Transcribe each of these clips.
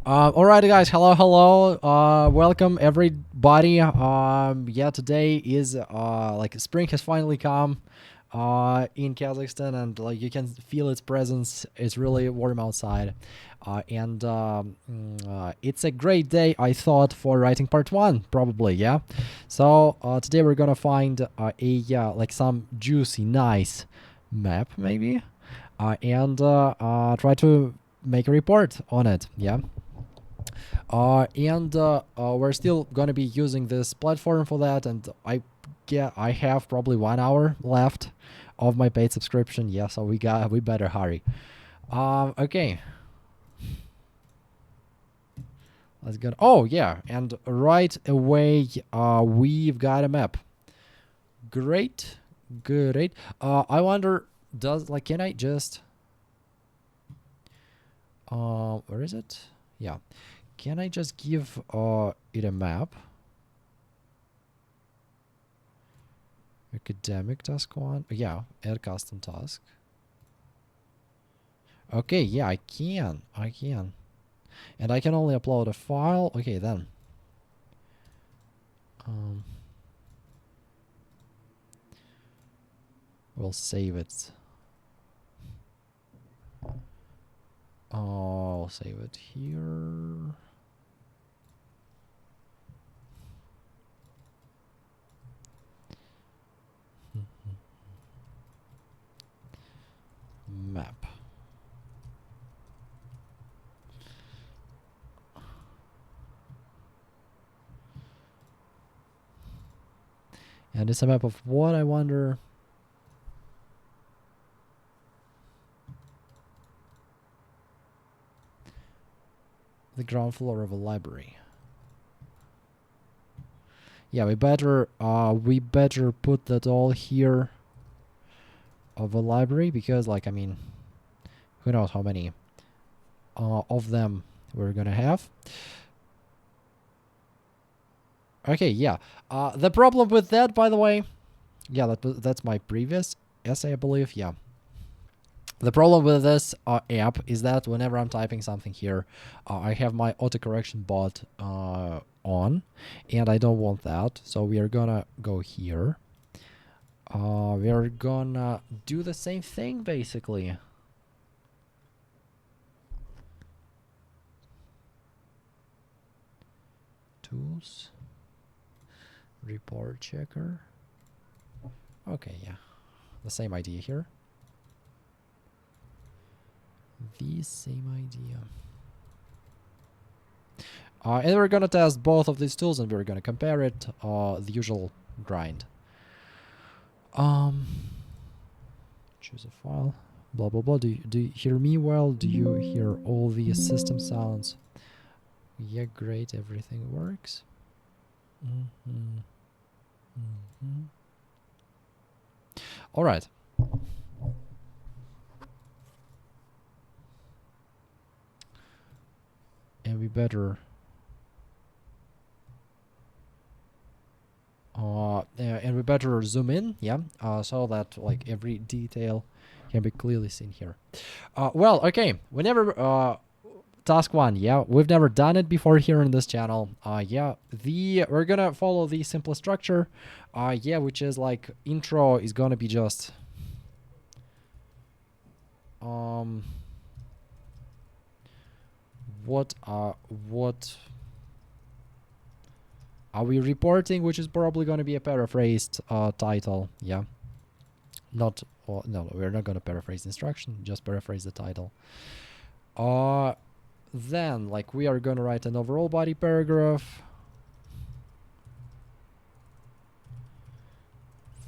Alright, guys. Hello. Welcome everybody. Yeah, today is like spring has finally come in Kazakhstan, and like you can feel its presence. It's really warm outside, and it's a great day, I thought, for writing part one. Probably, yeah. So today we're gonna find like some juicy, nice map, maybe, and try to make a report on it. Yeah. And we're still gonna be using this platform for that, and I have probably 1 hour left of my paid subscription. Yeah, so we better hurry. Okay, let's go. Oh yeah, and right away, we've got a map. Great, great. I wonder, can I just where is it? Yeah, can I just give it a map? Academic task one. Yeah, add custom task. Okay, yeah, I can. And I can only upload a file. Okay, then. Um, we'll save it. Oh, I'll save it here. Map. And it's a map of what, I wonder? The ground floor of a library. Yeah, we better put that all here of a library, because like, I mean, who knows how many of them we're gonna have. Okay, yeah. The problem with that, by the way, yeah, that's my previous essay, I believe. Yeah. The problem with this app is that whenever I'm typing something here, I have my autocorrection bot on, and I don't want that. So we are gonna go here. We are gonna do the same thing, basically. Tools. Report checker. Okay, yeah. The same idea here. The same idea. And we're gonna test both of these tools, and we're gonna compare it. The usual grind. Choose a file. Blah blah blah. Do you hear me well? Do you hear all the system sounds? Yeah, great. Everything works. All right. And we better zoom in, yeah, so that like every detail can be clearly seen here. Well, okay, whenever task one, yeah, we've never done it before here in this channel. Yeah, we're gonna follow the simple structure, yeah, which is like intro is gonna be just what are we reporting, which is probably going to be a paraphrased title. Yeah, not no, we're not going to paraphrase the instruction, just paraphrase the title. Then like we are going to write an overall body paragraph,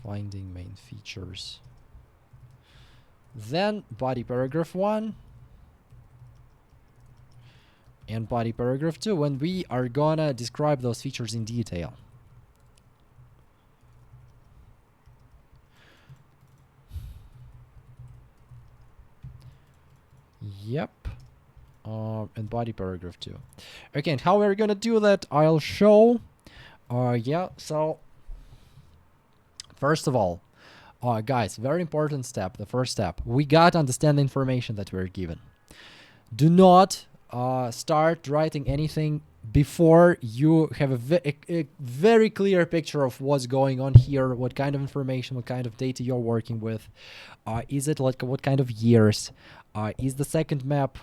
finding main features, then body paragraph 1 and body paragraph 2, when we are gonna describe those features in detail. Yep. And body paragraph 2. Okay, and how we're gonna do that, I'll show. Yeah, so first of all, guys, very important step, the first step, we gotta understand the information that we're given. Do not start writing anything before you have a very clear picture of what's going on here, what kind of information, what kind of data you're working with. Is it like what kind of years? Is the second map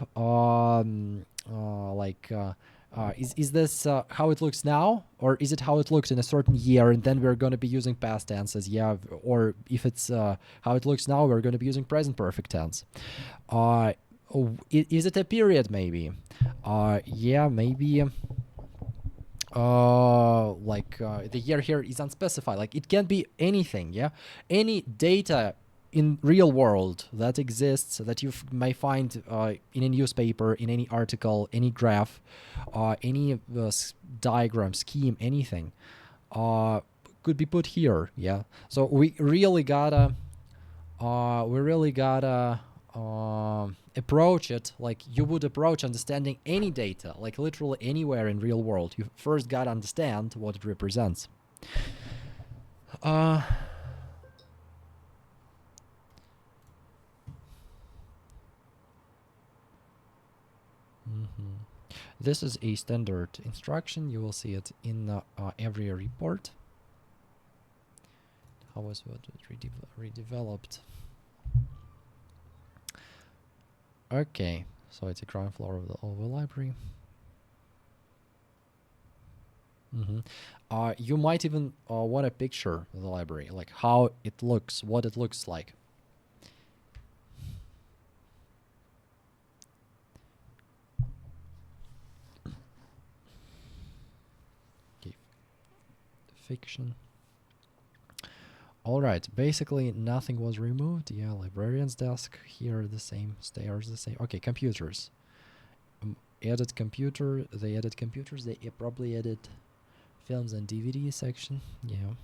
is this how it looks now, or is it how it looks in a certain year, and then we're going to be using past tenses? Yeah, or if it's how it looks now, we're going to be using present perfect tense. Is it a period maybe? Yeah, maybe. The year here is unspecified. Like it can be anything. Yeah, any data in real world that exists that you may find in a newspaper, in any article, any graph, any diagram, scheme, anything could be put here. Yeah, so we really gotta approach it like you would approach understanding any data, like literally anywhere in real world. You first gotta understand what it represents. This is a standard instruction. You will see it in every report. How was it redeveloped? Okay, so it's a ground floor of the library. You might even want a picture of the library, like how it looks, what it looks like. Okay. Fiction. All right, basically nothing was removed. Yeah, librarian's desk here the same, stairs the same. Okay, computers. Edit computer. They edit computers. They probably edit films and DVD section. Yeah.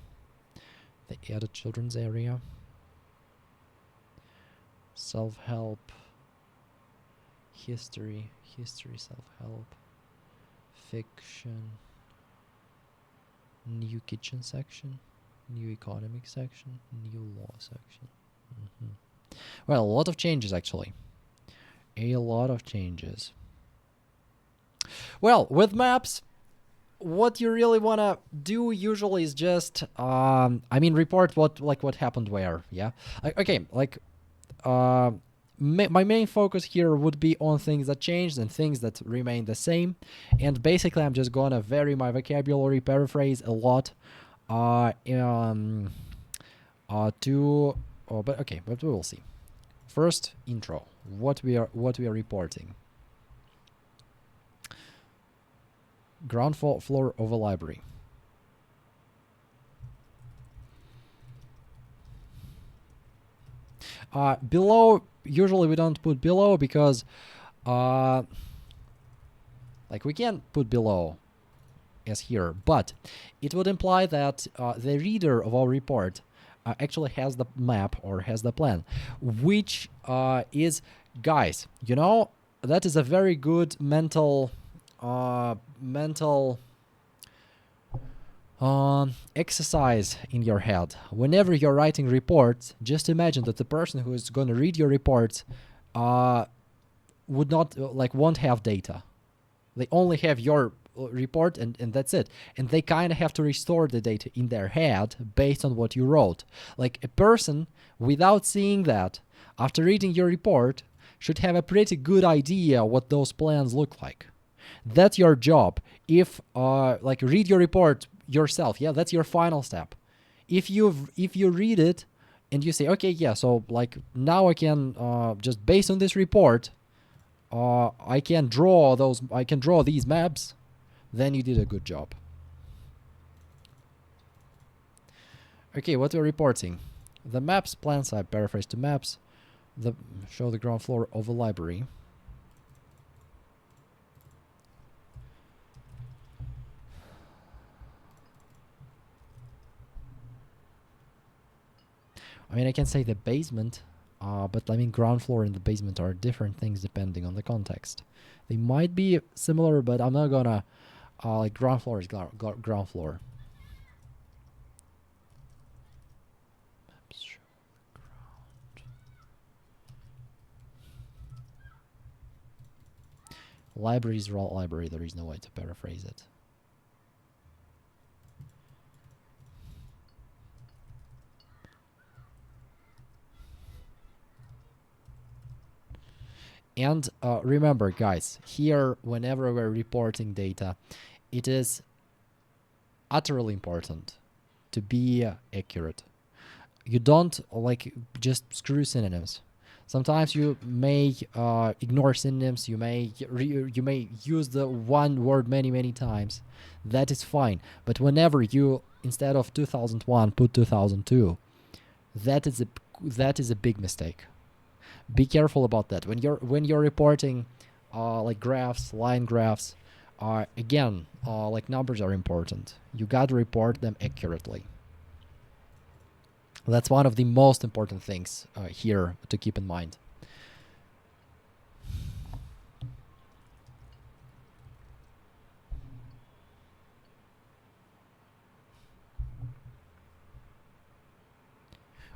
They added children's area. Self-help. History, self-help. Fiction. New kitchen section. New economic section. New law section. Well, a lot of changes actually. A lot of changes. Well, with maps, what you really want to do usually is just report what happened where. Yeah. My main focus here would be on things that changed and things that remain the same, and basically I'm just gonna vary my vocabulary, paraphrase a lot but we will see. First, intro. What we are reporting. Ground floor of a library. Below, usually we don't put below because we can put below as here, but it would imply that the reader of our report actually has the map or has the plan, which is, guys, that is a very good mental exercise in your head. Whenever you're writing reports, just imagine that the person who is going to read your report would not won't have data. They only have your report and that's it, and they kind of have to restore the data in their head based on what you wrote. Like a person without seeing that, after reading your report, should have a pretty good idea what those plans look like. That's your job. If read your report yourself, yeah, that's your final step. If you read it and you say, okay, yeah, so now I can just based on this report I can draw these maps, then you did a good job. Okay, what we're reporting. The maps plans, I paraphrase to maps. Show the ground floor of a library. I can say the basement, but ground floor and the basement are different things depending on the context. They might be similar, but I'm not gonna ground floor is ground floor. Library is raw library. There is no way to paraphrase it. And remember, guys, here, whenever we're reporting data, it is utterly important to be accurate. You don't like just screw synonyms. Sometimes you may ignore synonyms. You may use the one word many times. That is fine. But whenever you, instead of 2001, put 2002, that is a big mistake. Be careful about that when you're reporting like graphs, line graphs. Again, like numbers are important. You got to report them accurately. That's one of the most important things here to keep in mind.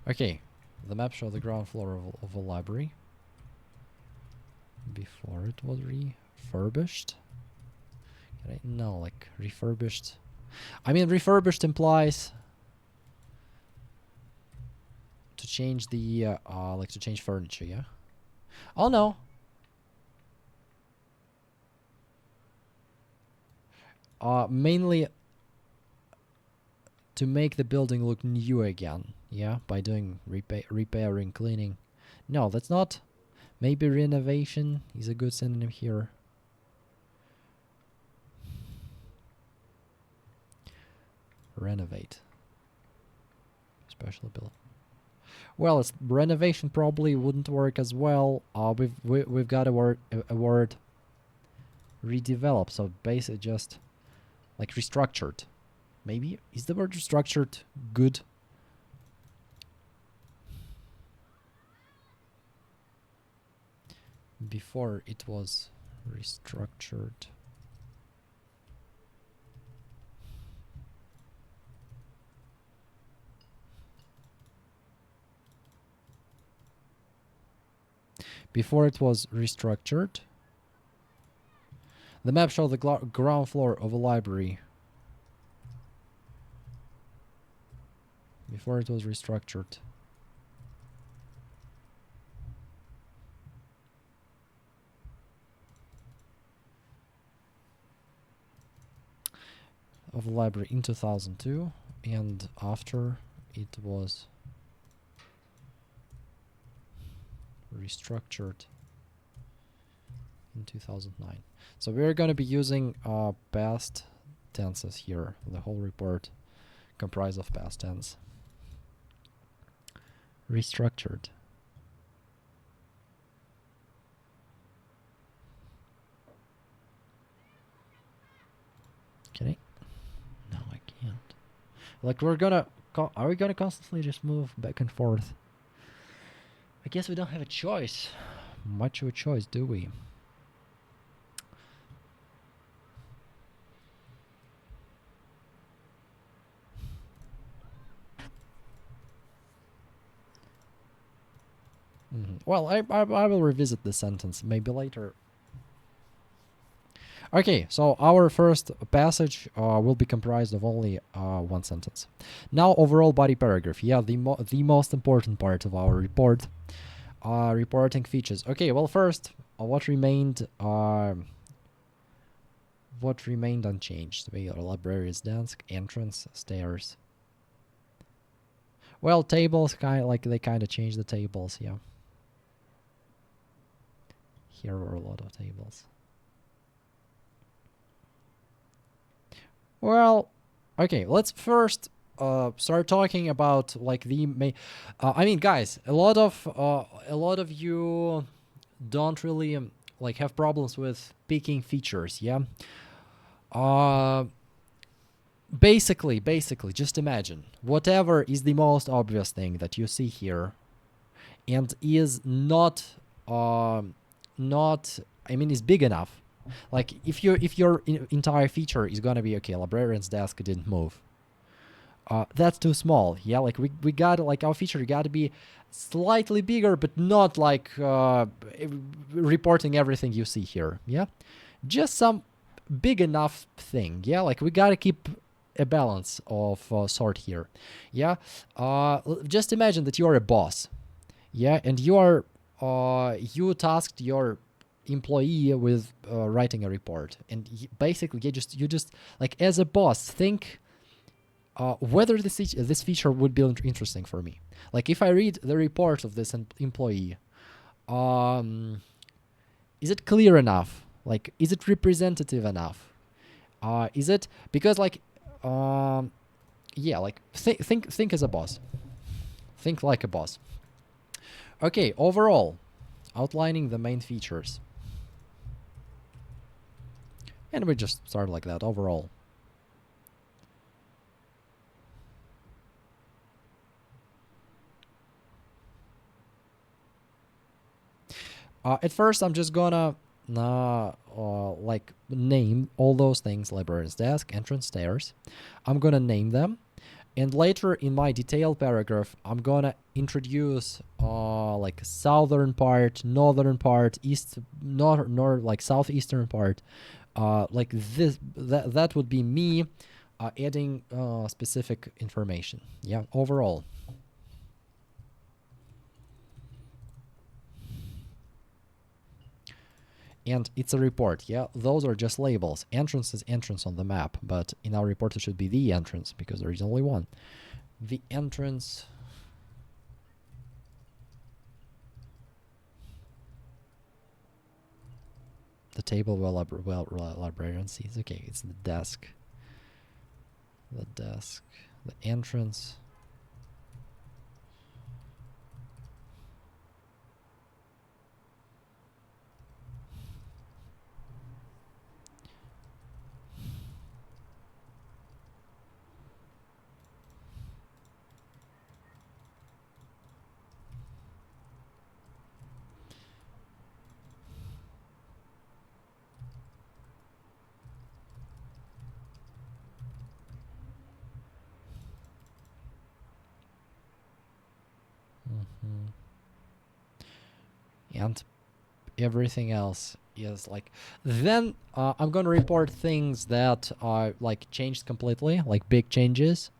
Okay, the map shows the ground floor of a library before it was refurbished. No, like refurbished. I mean, refurbished implies to change the like to change furniture, yeah? Oh no. Mainly to make the building look new again, yeah, by doing repairing, cleaning. No, that's not. Maybe renovation is a good synonym here. Renovate. Special ability. Well, renovation probably wouldn't work as well. We've got a word redevelop. So basically just like restructured. Maybe is the word restructured good? Before it was restructured. Before it was restructured. The map shows the ground floor of a library. Before it was restructured. Of the library in 2002, and after it was restructured in 2009. So we're going to be using past tenses here. The whole report comprised of past tense. Restructured. Can I? No, I can't. Like are we gonna constantly just move back and forth? I guess we don't have a choice. Much of a choice, do we? Well, I will revisit this sentence maybe later. Okay, so our first passage will be comprised of only one sentence. Now, overall body paragraph. Yeah, the most important part of our report. Reporting features. Okay, well, first, what remained unchanged? We are library's desk, entrance, stairs. Well, tables they kind of changed the tables. Yeah. Here were a lot of tables. Well, okay, let's first start talking about like the main. I mean, guys, a lot of you don't really like have problems with picking features, yeah. Basically, just imagine whatever is the most obvious thing that you see here, and is not I mean, is big enough. Like if your entire feature is gonna be okay, librarian's desk didn't move. That's too small. Yeah, like we got like our feature got to be slightly bigger, but not like reporting everything you see here. Yeah, just some big enough thing. Yeah, like we gotta keep a balance of sort here. Yeah, just imagine that you're a boss. Yeah, and you tasked your employee with writing a report, and basically you just like as a boss think whether this feature would be interesting for me. Like if I read the report of this employee, um, is it clear enough? Like, is it representative enough? Is it because like, um, yeah, like think as a boss. Think like a boss. Okay, overall, outlining the main features, and we just start like that. Overall. At first, I'm just gonna like name all those things: librarian's desk, entrance, stairs. I'm gonna name them, and later in my detailed paragraph, I'm gonna introduce like southern part, northern part, east, nor like southeastern part. Like that would be me adding specific information. Yeah, overall. And it's a report. Yeah, those are just labels. Entrance is entrance on the map, but in our report it should be the entrance because there is only one. The entrance. The table where librarian sees. Okay, it's the desk. The desk. The entrance. And everything else is like then I'm gonna report things that are like changed completely, like big changes.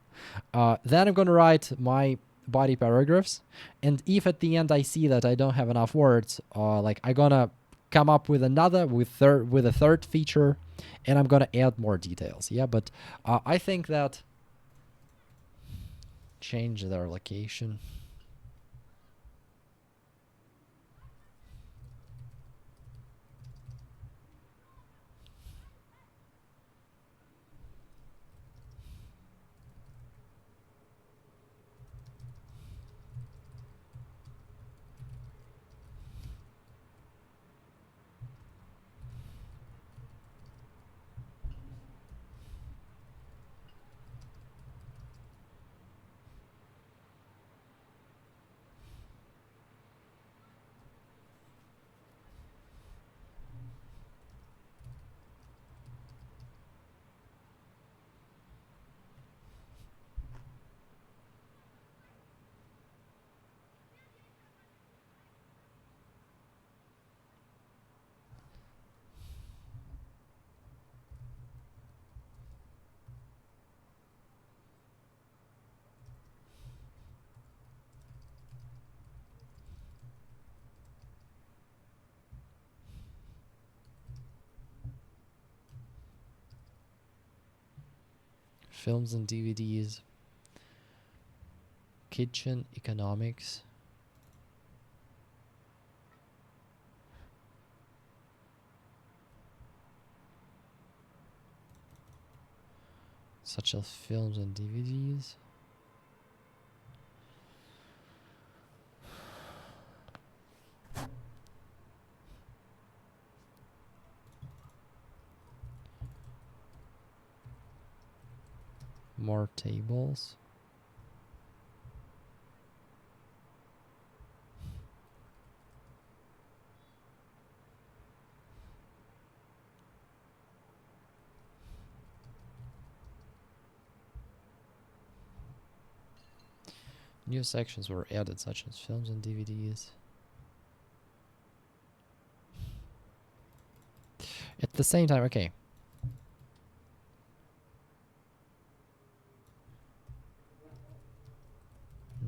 Then I'm gonna write my body paragraphs, and if at the end I see that I don't have enough words, like I'm gonna come up with with a third feature, and I'm gonna add more details. Yeah, but I think that change their location. Films and DVDs, kitchen economics. Such as films and DVDs. More tables. New sections were added, such as films and DVDs. At the same time, okay.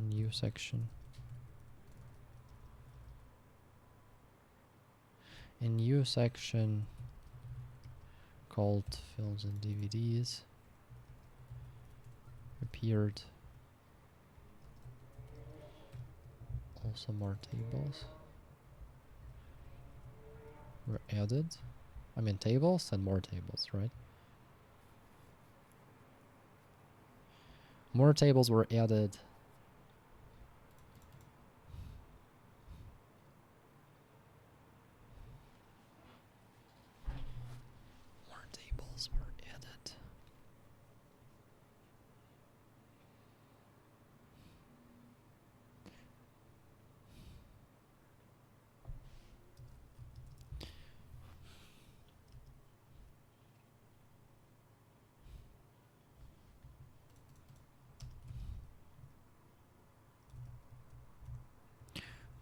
New section. A new section called films and DVDs appeared. Also more tables were added. I mean tables and more tables, right? More tables were added. More tables were added.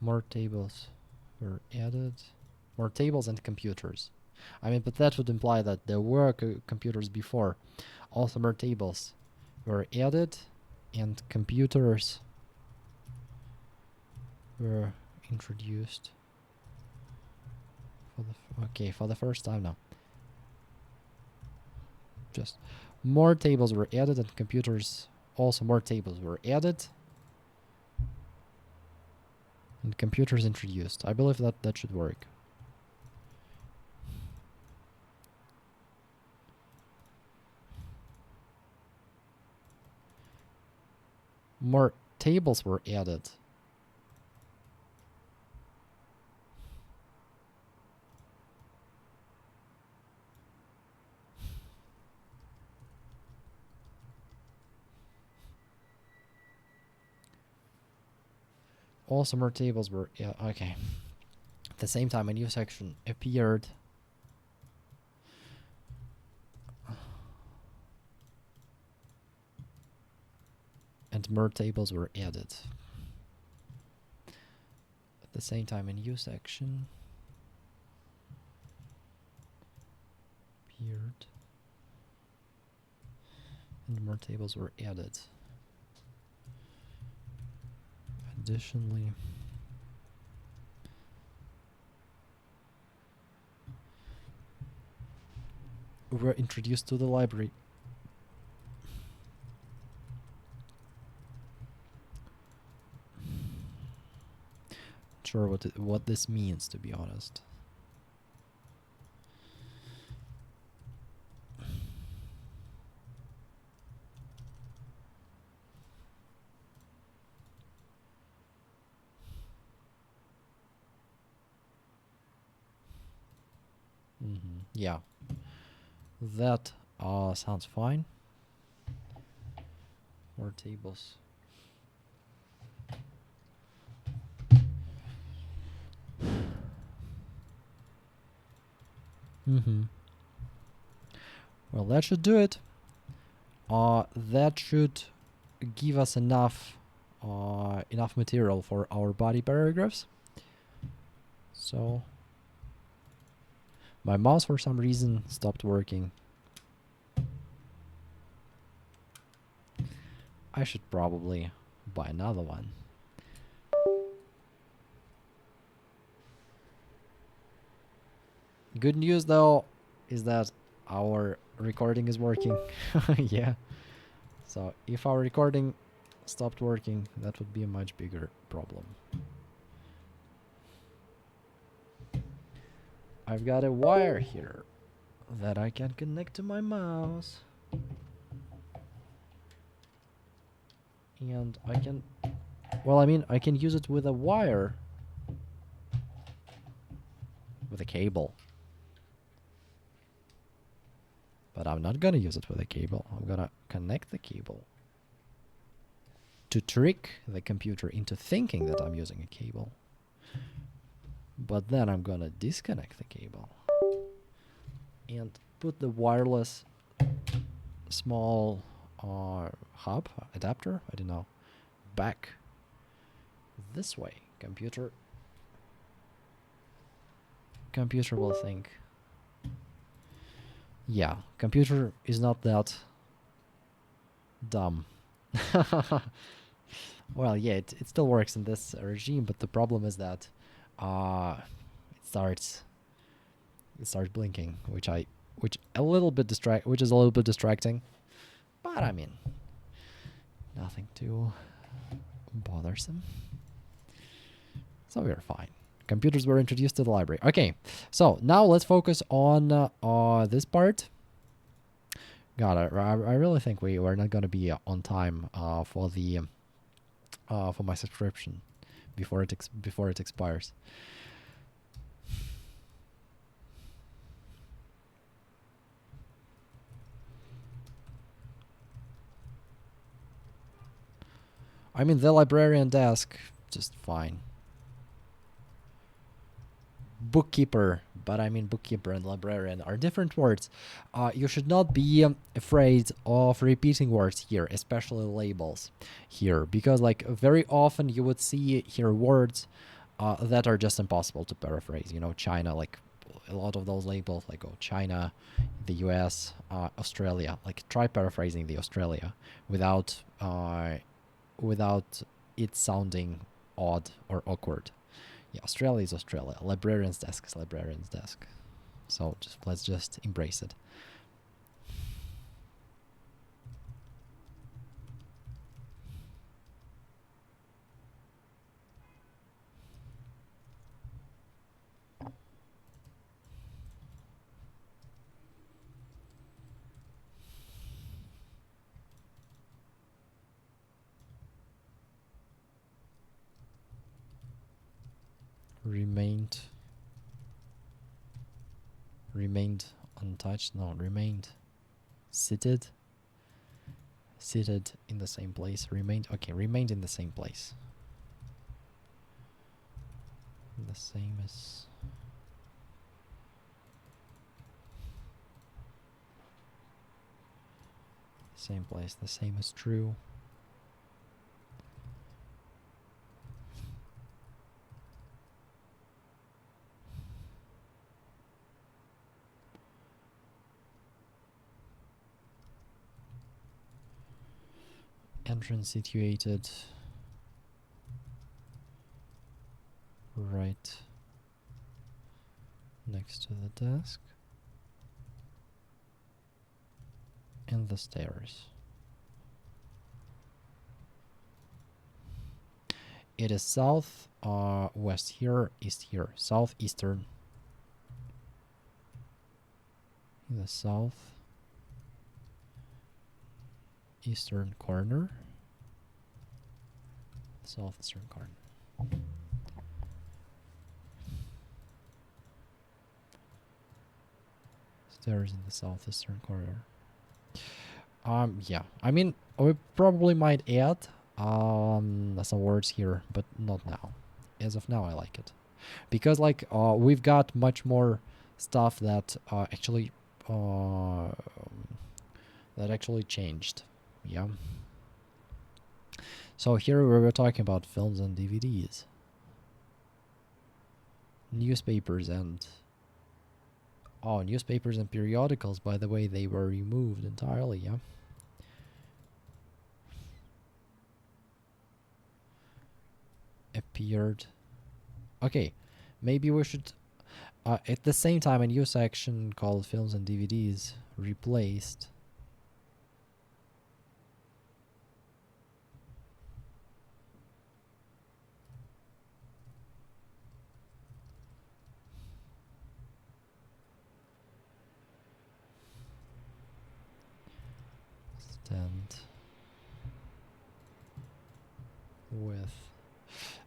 More tables were added. More tables and computers. I mean, but that would imply that there were computers before. Also, more tables were added and computers were introduced for the for the first time now. Just more tables were added and computers, also more tables were added and computers introduced. I believe that that should work. More tables were added. Also more tables were, yeah, okay. At the same time, a new section appeared. And more tables were added. At the same time, a new section appeared. And more tables were added. Additionally, were introduced to the library. Not sure what this means, to be honest. Yeah, that sounds fine. More tables. Well, that should do it. That should give us enough material for our body paragraphs. So my mouse for some reason stopped working. I should probably buy another one. Good news though is that our recording is working. Yeah. So if our recording stopped working, that would be a much bigger problem. I've got a wire here that I can connect to my mouse. And I can, well, I mean, I can use it with a wire. With a cable. But I'm not gonna use it with a cable. I'm gonna connect the cable to trick the computer into thinking that I'm using a cable. But then I'm gonna disconnect the cable and put the wireless small hub adapter, I don't know, back this way. Computer will think Yeah, computer is not that dumb. Well, yeah, it still works in this regime, but the problem is that it starts blinking, which is a little bit distracting. But I mean, nothing too bothersome. So we're fine. Computers were introduced to the library. Okay, so now let's focus on this part. God, I really think we're not gonna be on time for the for my subscription before it expires. I mean, the librarian desk, just fine. Bookkeeper, but I mean bookkeeper and librarian are different words. You should not be afraid of repeating words here, especially labels here, because like very often you would see here words that are just impossible to paraphrase. You know, China, like a lot of those labels, like China, the U.S., Australia. Like try paraphrasing the Australia without it sounding odd or awkward. Yeah, Australia is Australia. Librarian's desk is librarian's desk. So let's just embrace it. Remained untouched. No, remained seated in the same place. Remained in the same place. The same as same place. The same as true. Entrance situated right next to the desk and the stairs. It is south, west here, east here, southeastern. In the south eastern corner. Southeastern corner. Stairs in the southeastern corner. Yeah. I mean, we probably might add some words here, but not now. As of now, I like it because like we've got much more stuff that actually changed. Yeah. So here we were talking about films and DVDs, newspapers and newspapers and periodicals. By the way, they were removed entirely. Yeah. Appeared. Okay, maybe we should. At the same time, a new section called films and DVDs replaced. Stand with.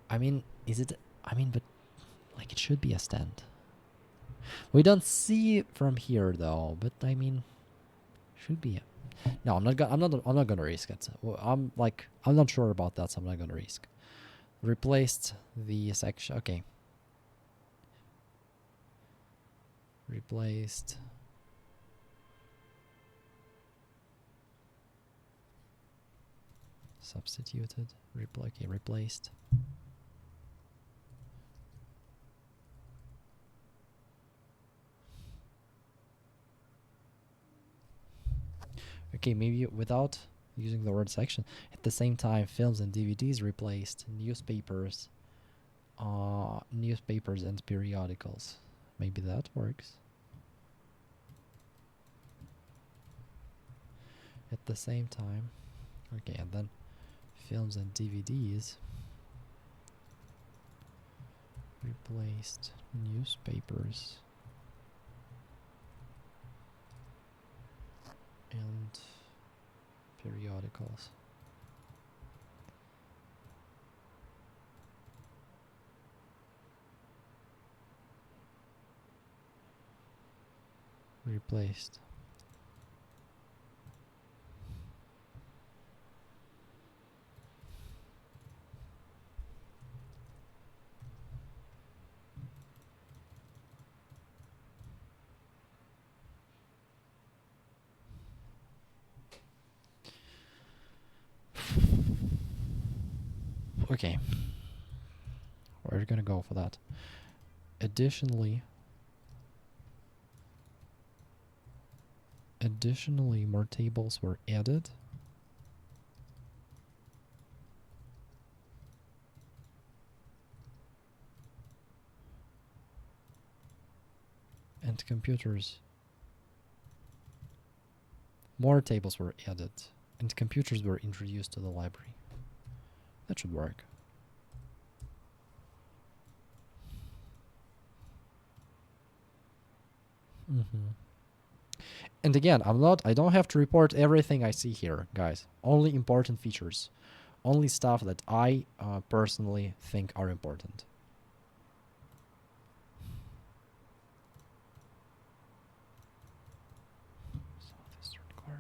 I mean, is it? I mean, but like it should be a stand. We don't see it from here though, but I mean, should be. No, I'm not gonna risk it. I'm not sure about that, so I'm not gonna risk. Replaced the section. Okay. Replaced. Substituted. Okay, replaced. Okay, maybe without using the word section. At the same time, films and DVDs replaced newspapers and periodicals. Maybe that works. At the same time. Okay, and then films and DVDs replaced newspapers and periodicals. Replaced. Okay. We're gonna go for that. Additionally, more tables were added. And computers. More tables were added. And computers were introduced to the library. That should work. And again, I don't have to report everything I see here, guys. Only important features. Only stuff that I personally think are important. Southeastern corner.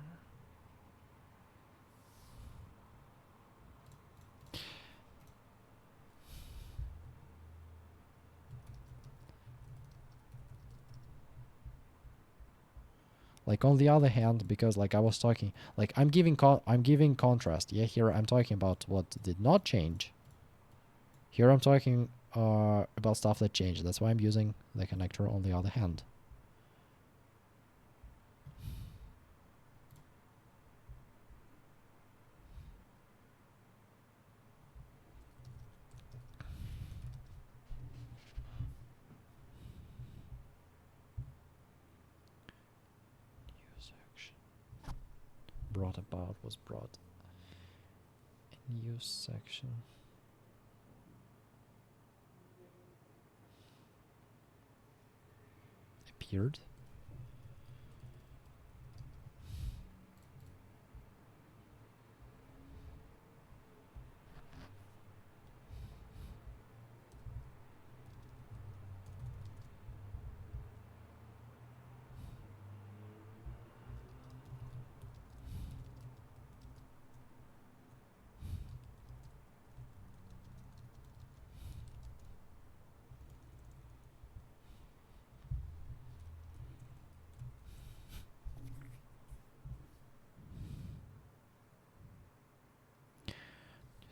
Like on the other hand, because like I was talking, like I'm giving contrast. Yeah, here I'm talking about what did not change. Here I'm talking about stuff that changed. That's why I'm using the connector on the other hand. New section. Brought about was brought. A new section. Appeared.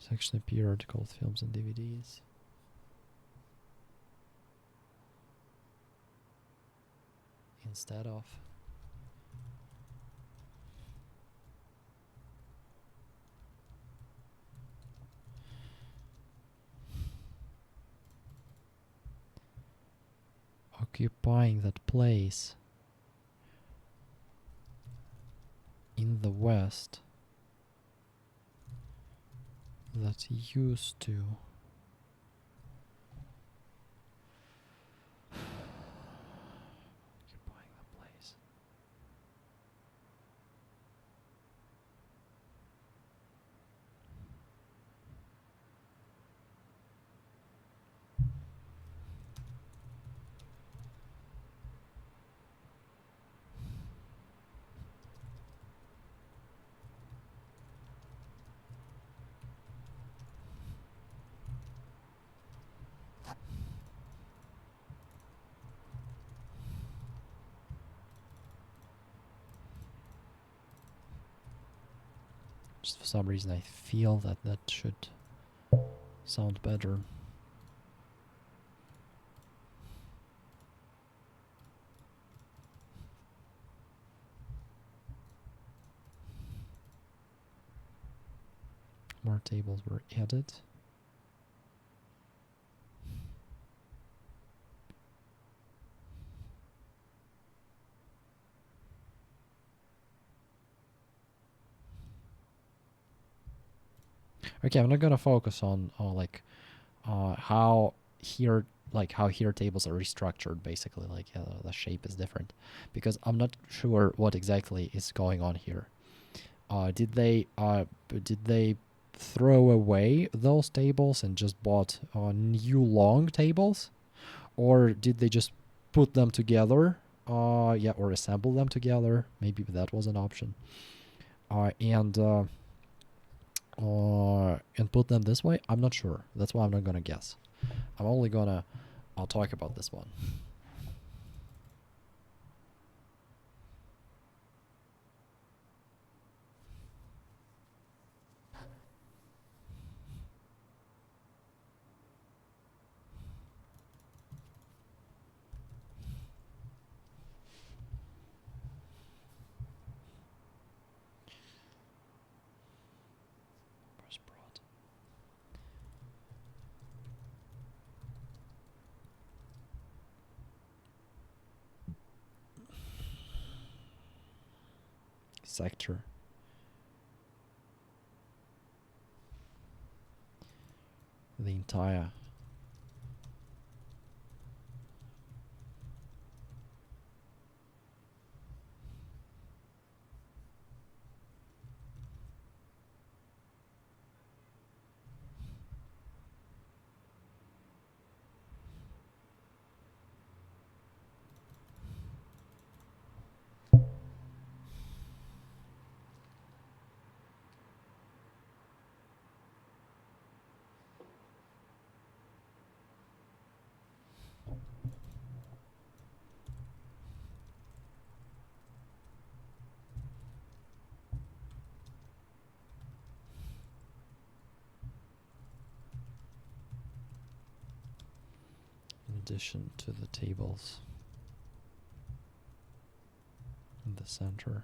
Section appeared called films and DVDs. Instead of occupying that place in the West that used to occupying the place. Just for some reason I feel that that should sound better. More tables were added. Okay, I'm not gonna focus on like how here how here tables are restructured. Basically, like the shape is different because I'm not sure what exactly is going on here. Did they throw away those tables and just bought new long tables, or did they just put them together? Yeah, or assemble them together. Maybe that was an option. And put them this way. I'm not sure. That's why I'm not gonna guess. I'm only gonna I'll talk about this one. Sector. The entire. In addition to the tables in the center.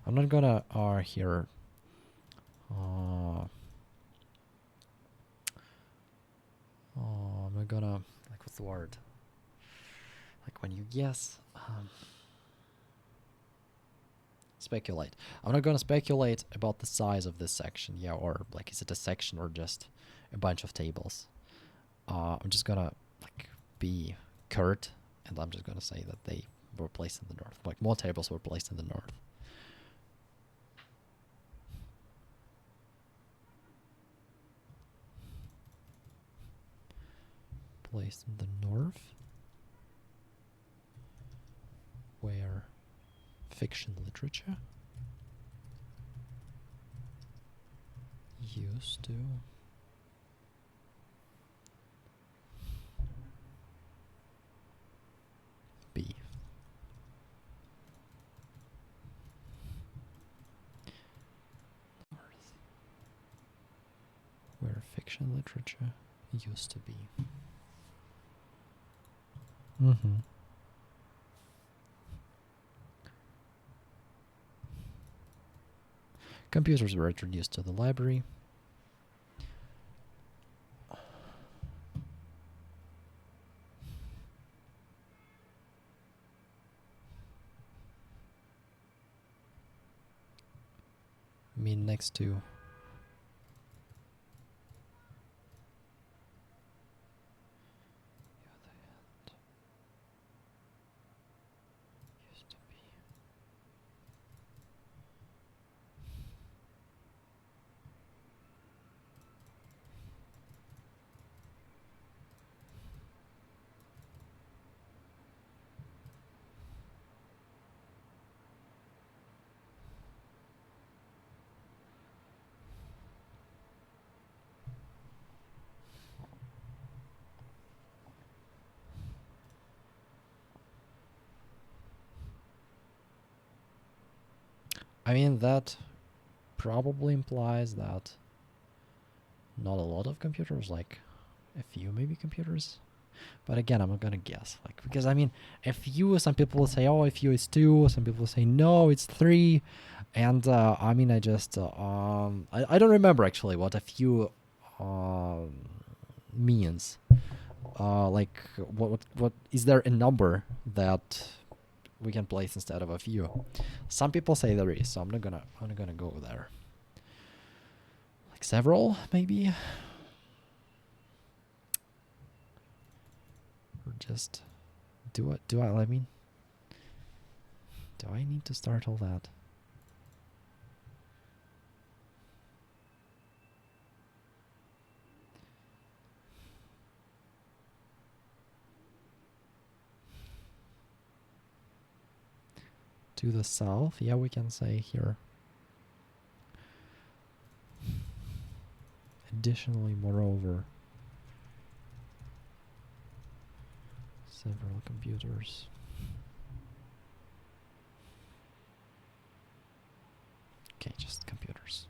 I'm not gonna here. I'm not gonna like what's the word? Like when you guess. Speculate. I'm not gonna speculate about the size of this section. Yeah, or like is it a section or just a bunch of tables? I'm just gonna like be curt, and I'm just gonna say that they were placed in the north. Like more tables were placed in the north. Placed in the north, where fiction literature used to be. North, where fiction literature used to be. Mm-hmm. Computers were introduced to the library. Mean next to used to be. I mean, that probably implies that not a lot of computers, like a few maybe computers. But again, I'm not gonna guess, like, because I mean, a few. Some people will say, "Oh, a few is 2." Some people say, "No, it's 3." And I mean, I don't remember actually what a few means. Like, what is there a number that we can place instead of a few? Some people say there is, so I'm not gonna go there. Like several, maybe, or just I mean, do I need to start all that? To the south, yeah, we can say here. Additionally, moreover, several computers. Okay, just computers.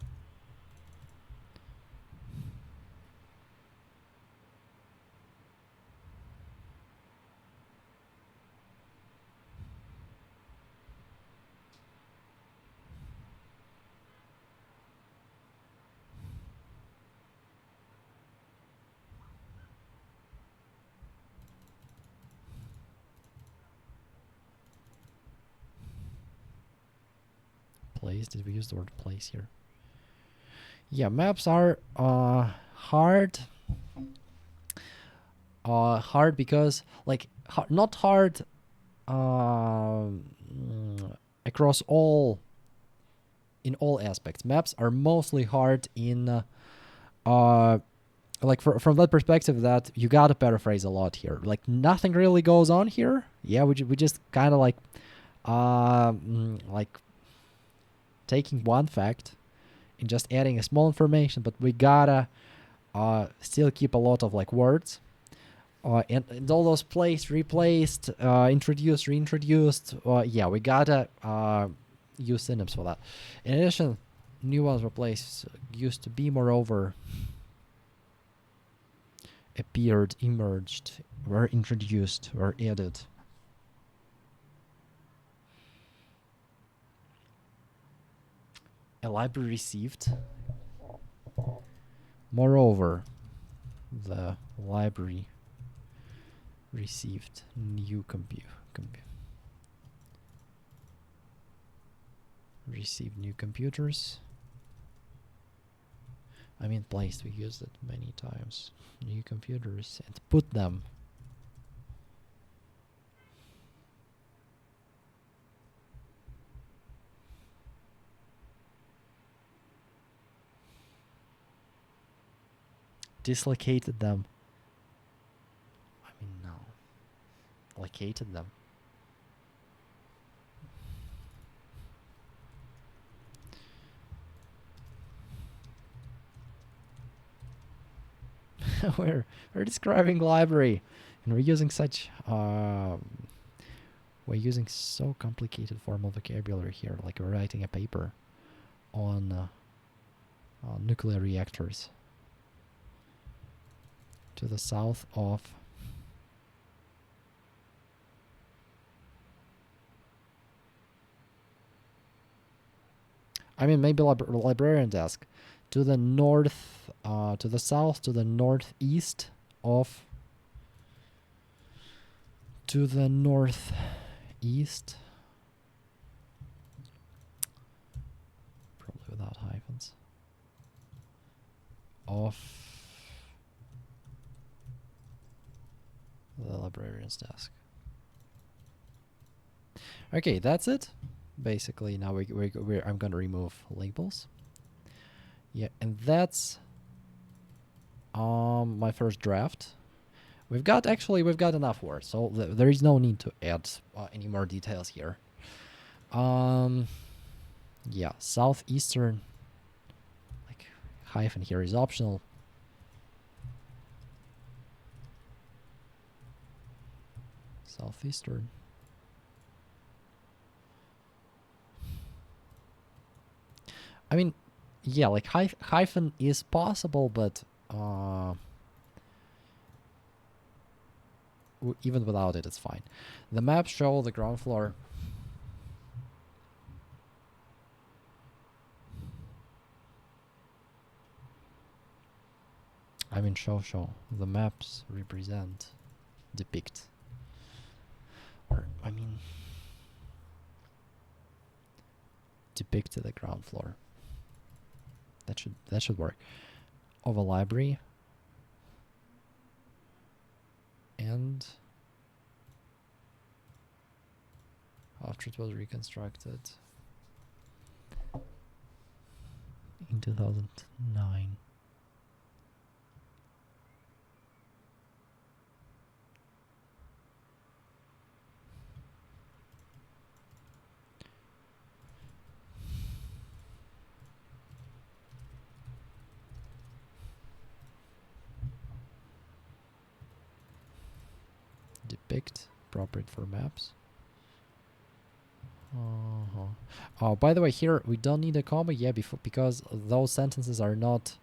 Place, did we use the word place here? Yeah, maps are hard. Hard because, like, not hard across in all aspects. Maps are mostly hard in like, from that perspective, that you gotta paraphrase a lot here. Like, nothing really goes on here. Yeah, we just kind of like taking one fact and just adding a small information, but we gotta still keep a lot of like words. And all those placed, replaced, introduced, reintroduced. Yeah, we gotta use synonyms for that. In addition, new ones replaced used to be, moreover, appeared, emerged, were introduced, were added. A library received. Moreover, the library received new received new computers. I mean, placed, we used it many times. New computers, and put them. Dislocated them. I mean, no. Located them. we're describing library, and we're using so complicated formal vocabulary here, like we're writing a paper on nuclear reactors. To the south of. I mean, maybe librarian desk. To the north, to the south, to the northeast of. To the northeast. Probably without hyphens. Of the librarian's desk. Okay, that's it. Basically, now I'm gonna remove labels. Yeah, and that's my first draft. We've got enough words, so there is no need to add any more details here. Yeah, southeastern, like, hyphen here is optional. Southeastern. I mean, yeah, like hyphen is possible, but even without it, it's fine. The maps show the ground floor. I mean, show. The maps represent, depict, or I mean, depict the ground floor. That should work. Of a library. And after it was reconstructed in 2009. Depict, appropriate for maps. Oh, by the way, here we don't need a comma, yeah, because those sentences are not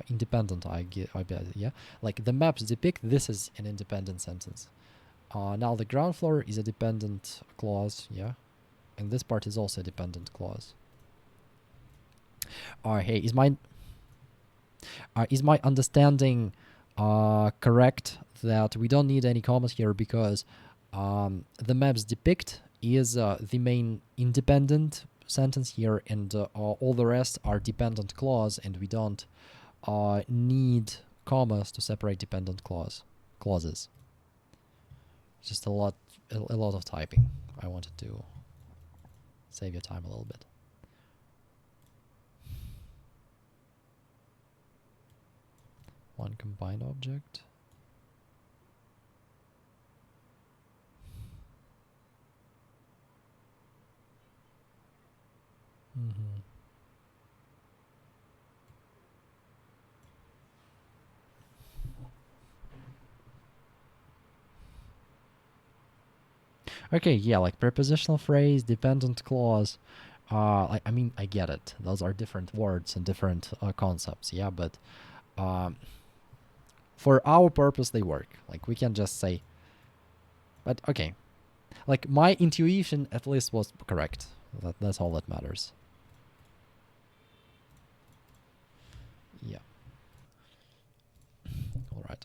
independent. I bet, yeah. Like the maps depict. This is an independent sentence. Now the ground floor is a dependent clause, yeah, and this part is also a dependent clause. Hey, is my understanding correct that we don't need any commas here because the maps depict is the main independent sentence here, and all the rest are dependent clause, and we don't need commas to separate dependent clauses. Just a lot of typing. I wanted to save your time a little bit. One combined object. Mm-hmm. Okay, yeah, like prepositional phrase, dependent clause. I mean, I get it. Those are different words and different concepts, yeah, but for our purpose, they work. Like, we can just say, but okay. Like, my intuition at least was correct. That's all that matters. Yeah. All right.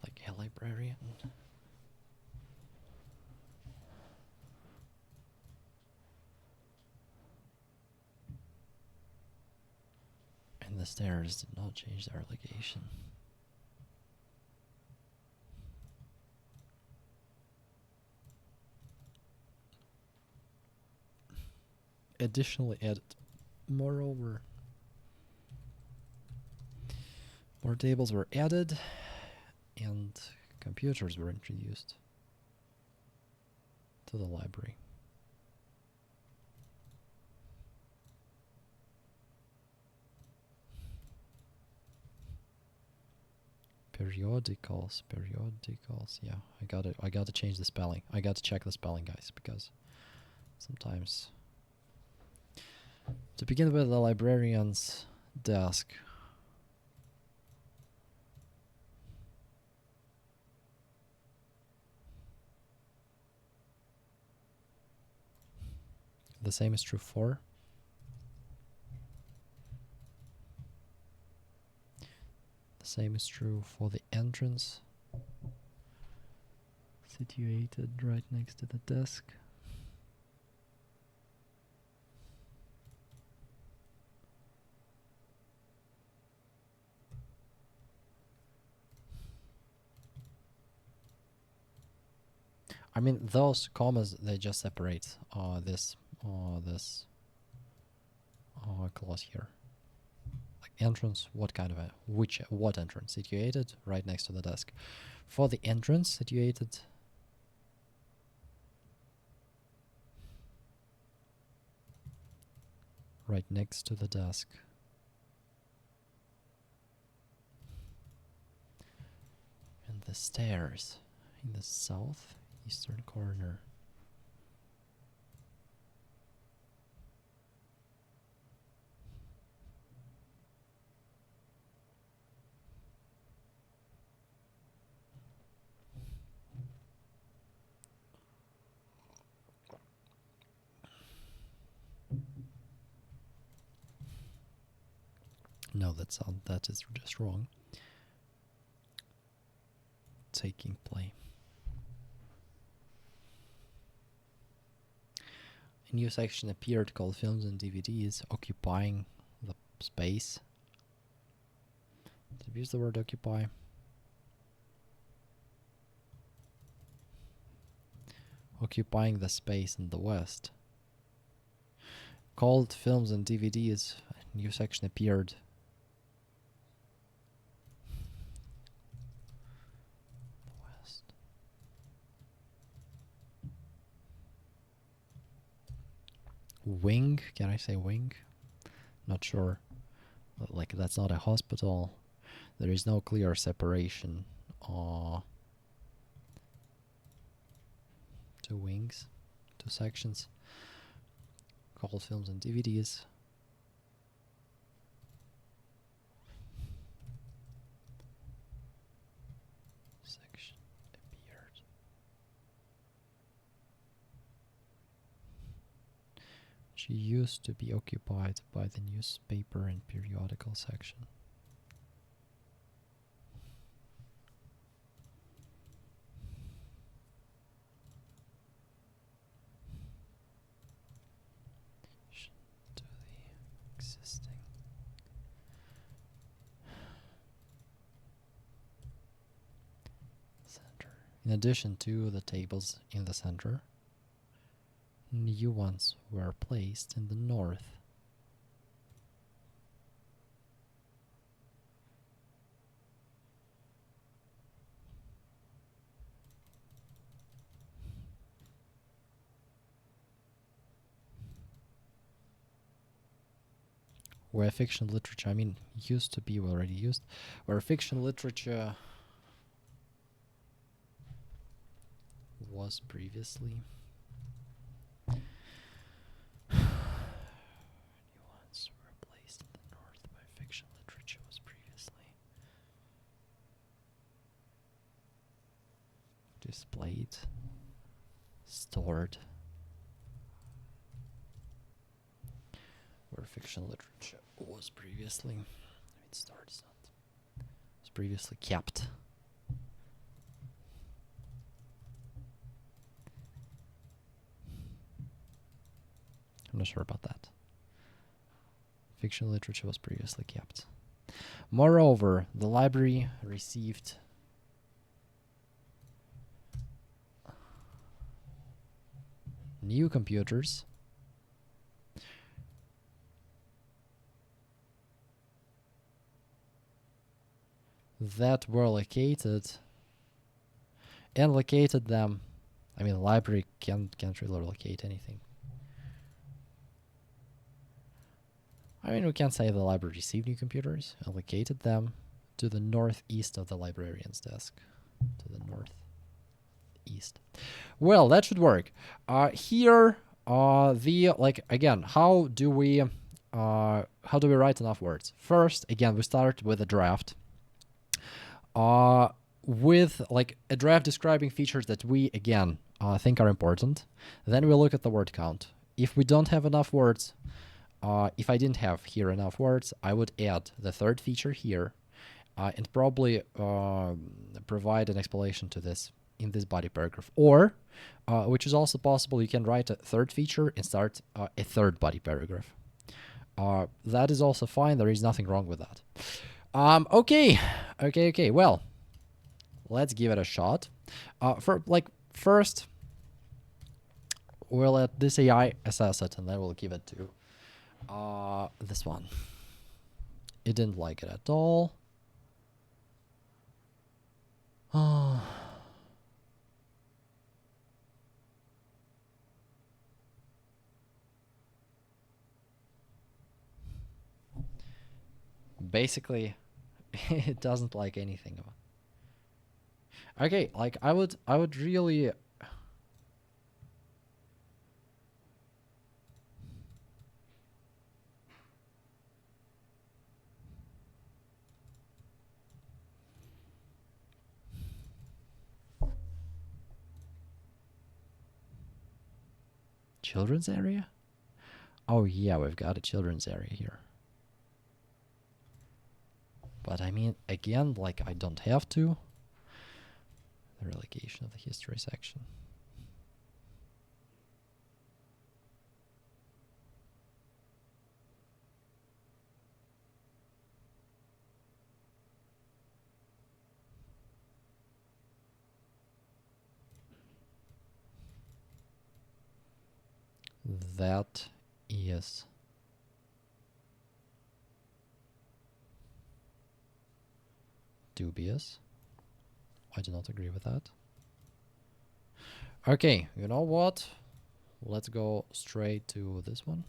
Like a librarian. And the stairs did not change their location. Additionally added. Moreover, more tables were added and computers were introduced to the library. Periodicals. Yeah, I gotta change the spelling. I gotta check the spelling, guys, because sometimes. To begin with, the librarian's desk. The same is true for. The same is true for the entrance. Situated right next to the desk. I mean, those commas, they just separate this clause here. Like entrance, what kind of what entrance? Situated right next to the desk. For the entrance, situated right next to the desk. The stairs in the southeastern corner. No, that is just wrong. Taking play. A new section appeared called Films and DVDs, occupying the space. Did we use the word occupy? Occupying the space in the west. Called Films and DVDs, a new section appeared. The west. Wing? Can I say wing? Not sure. Like, that's not a hospital. There is no clear separation. Two wings, two sections. Called Films and DVDs. Section appeared. She used to be occupied by the newspaper and periodical section. To the existing. Center. In addition to the tables in the center, new ones were placed in the north. Where fiction literature, I mean, used to be already used, where fiction literature was previously. New ones were placed in the north where fiction literature was previously. Displayed, stored. Where fiction literature was previously. I mean, stored is not. Was previously kept. I'm not sure about that. Fiction literature was previously kept. Moreover, the library received new computers that were located and located them. I mean, the library can't really locate anything. I mean, we can say the library received new computers and located them to the northeast of the librarian's desk. To the northeast. Well, that should work. Here, again, how do we write enough words? First, again, we start with a draft. With like a draft describing features that we, again, think are important. Then we look at the word count. If we don't have enough words, if I didn't have here enough words, I would add the third feature here and probably provide an explanation to this in this body paragraph. Or, which is also possible, you can write a third feature and start a third body paragraph. That is also fine. There is nothing wrong with that. Okay. Well, let's give it a shot. First, we'll let this AI assess it, and then we'll give it to this one. It didn't like it at all. Basically, it doesn't like anything. Okay, like I would really. Children's area? Oh yeah, we've got a children's area here. But I mean, again, like I don't have to. The relegation of the history section. That is dubious. I do not agree with that. Okay, you know what? Let's go straight to this one.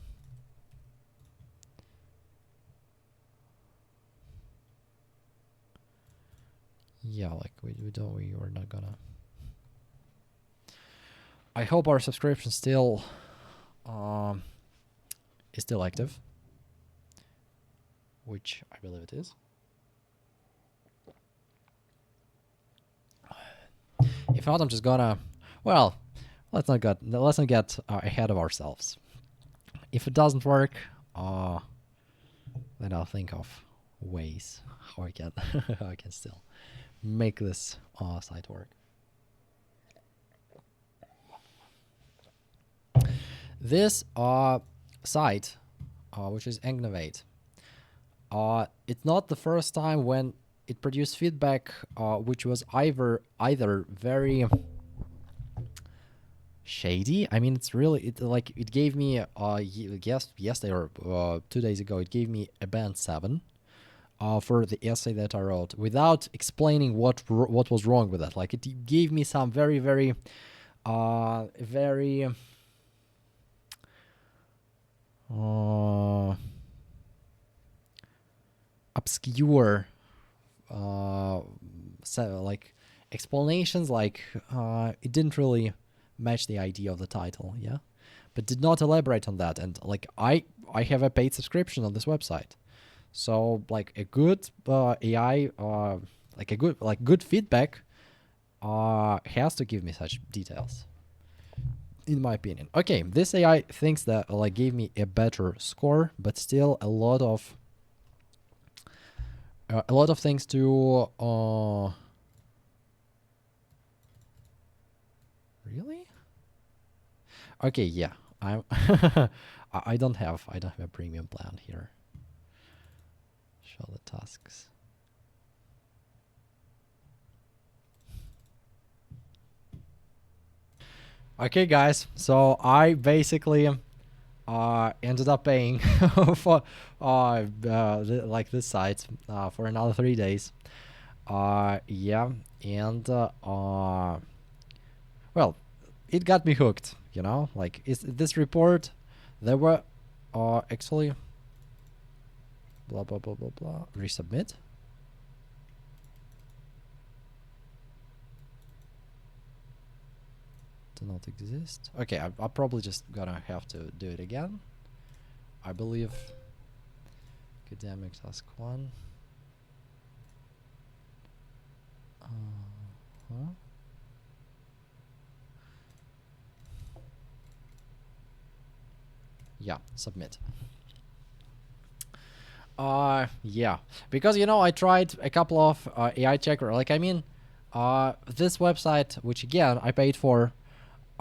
Yeah, like we're not gonna. I hope our subscription still is still active, which I believe it is. If not, I'm just gonna. Well, let's not get ahead of ourselves. If it doesn't work, then I'll think of ways how I can how I can still make this site work. This site, which is Engnovate, it's not the first time when it produced feedback which was either very shady. I mean, it's really it gave me yesterday or 2 days ago it gave me a band 7 for the essay that I wrote without explaining what was wrong with it. Like it gave me some very obscure like explanations, like it didn't really match the idea of the title, yeah, but did not elaborate on that. And like I have a paid subscription on this website, so like a good AI like a good feedback has to give me such details, in my opinion. Okay, this AI thinks that like gave me a better score, but still a lot of things to really. Okay, yeah, I'm I don't have a premium plan here. Show the tasks. Okay, guys, so I basically ended up paying for like this site for another 3 days. Yeah, and well, it got me hooked, you know. Like is this report, there were actually blah blah blah blah blah. Resubmit. Do not exist. Okay, I'm probably just gonna have to do it again. I believe academic task 1. Huh? Yeah, submit. Yeah, because you know I tried a couple of AI checker. Like I mean, this website, which again I paid for,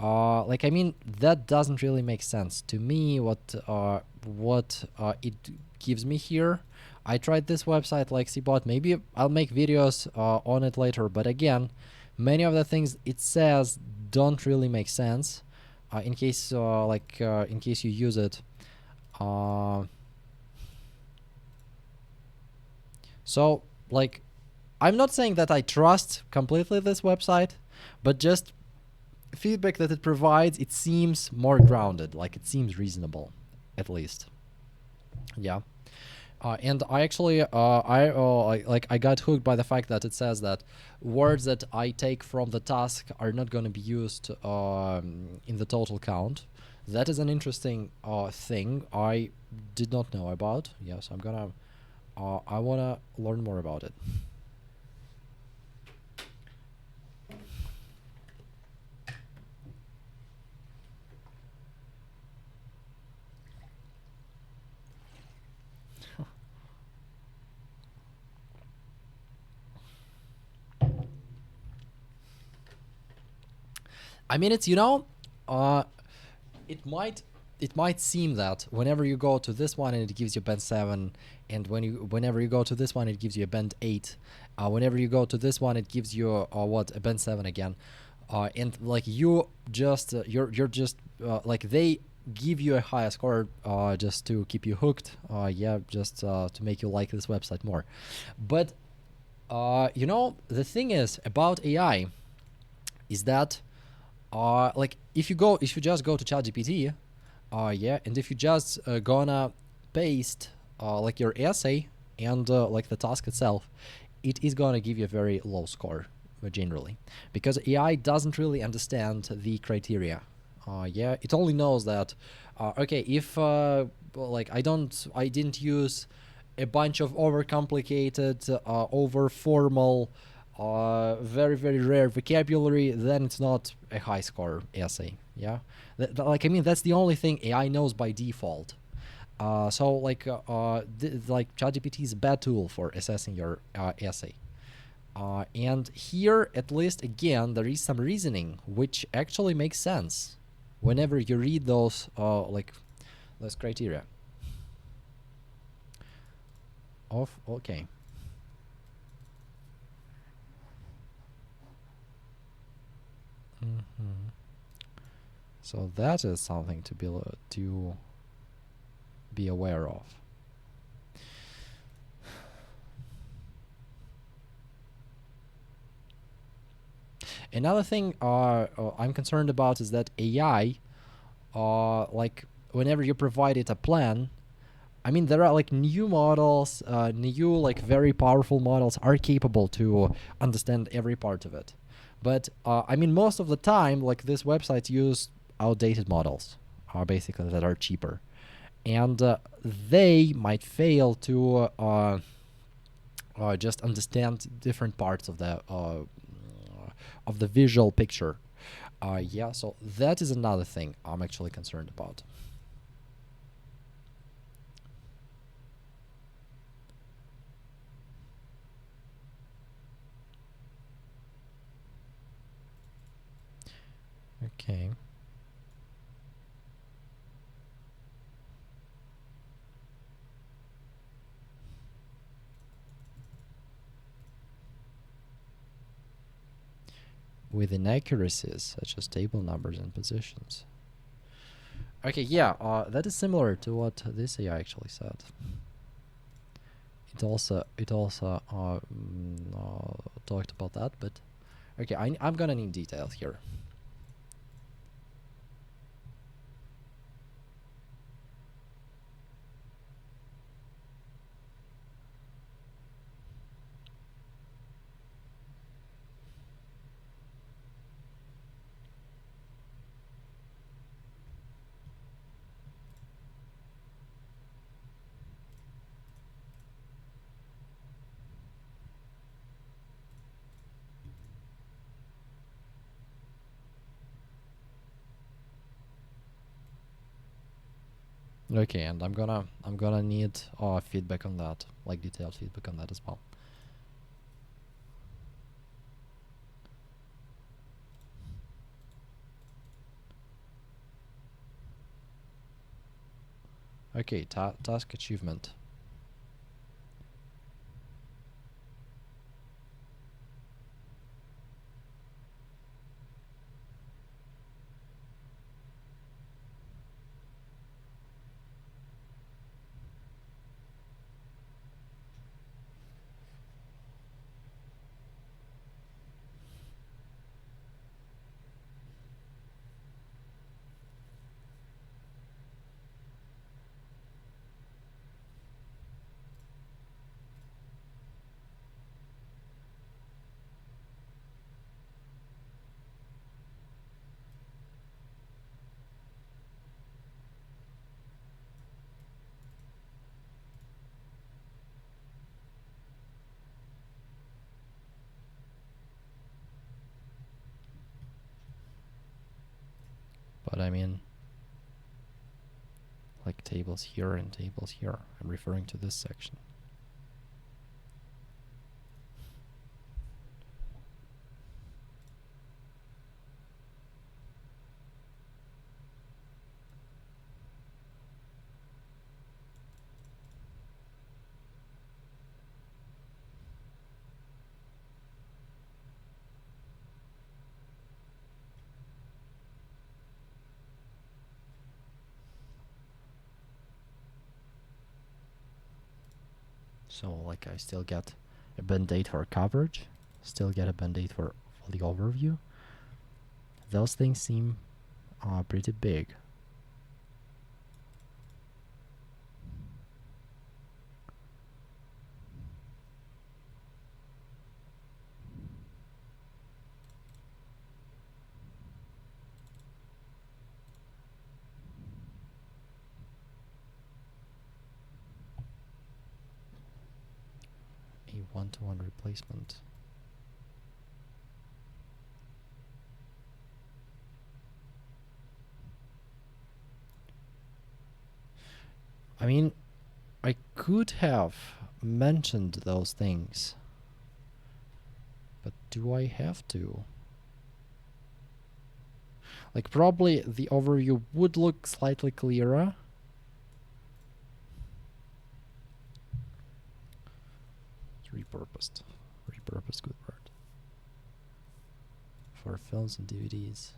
like I mean that doesn't really make sense to me. What it gives me here. I tried this website like Cbot. Maybe I'll make videos on it later. But again, many of the things it says don't really make sense. In case in case you use it. So like, I'm not saying that I trust completely this website, but just feedback that it provides, it seems more grounded, like it seems reasonable, at least. Yeah. And I actually, I got hooked by the fact that it says that words that I take from the task are not going to be used in the total count. That is an interesting thing I did not know about. Yes, I wanna learn more about it. I mean, it's uh, it might it might seem that whenever you go to this one and it gives you band 7, and whenever you go to this one it gives you a band 8, whenever you go to this one it gives you a band 7 again, and like you're just like they give you a higher score just to keep you hooked, yeah, just to make you like this website more. But the thing is about AI is that like if you just go to ChatGPT, yeah, and if you just gonna paste like your essay and like the task itself, it is gonna give you a very low score generally, because AI doesn't really understand the criteria. Yeah, it only knows that okay, if like I didn't use a bunch of overcomplicated, over formal, very very rare vocabulary, then it's not a high score essay. Yeah, like I mean that's the only thing AI knows by default. So like like ChatGPT is a bad tool for assessing your essay. And here, at least again, there is some reasoning which actually makes sense whenever you read those like those criteria. Of okay. Hmm. So that is something to be aware of. Another thing I'm concerned about is that AI, like whenever you provide it a plan, I mean there are like new models, new like very powerful models are capable to understand every part of it. But I mean most of the time, like these websites use outdated models, basically that are cheaper, and they might fail to just understand different parts of the visual picture. Yeah, so that is another thing I'm actually concerned about. Okay. With inaccuracies such as table numbers and positions. Okay, yeah, that is similar to what this AI actually said. It also talked about that, but okay, I'm gonna need details here. Okay, and I'm gonna need feedback on that, like detailed feedback on that as well. Okay, task achievement. but I mean, like tables here and tables here. I'm referring to this section. So like I still get a band-aid for coverage, still get a band-aid for the overview. Those things seem pretty big. A one-to-one replacement. I mean, I could have mentioned those things, but do I have to? Like, probably the overview would look slightly clearer. It's repurposed. Repurposed, good word. For films and DVDs.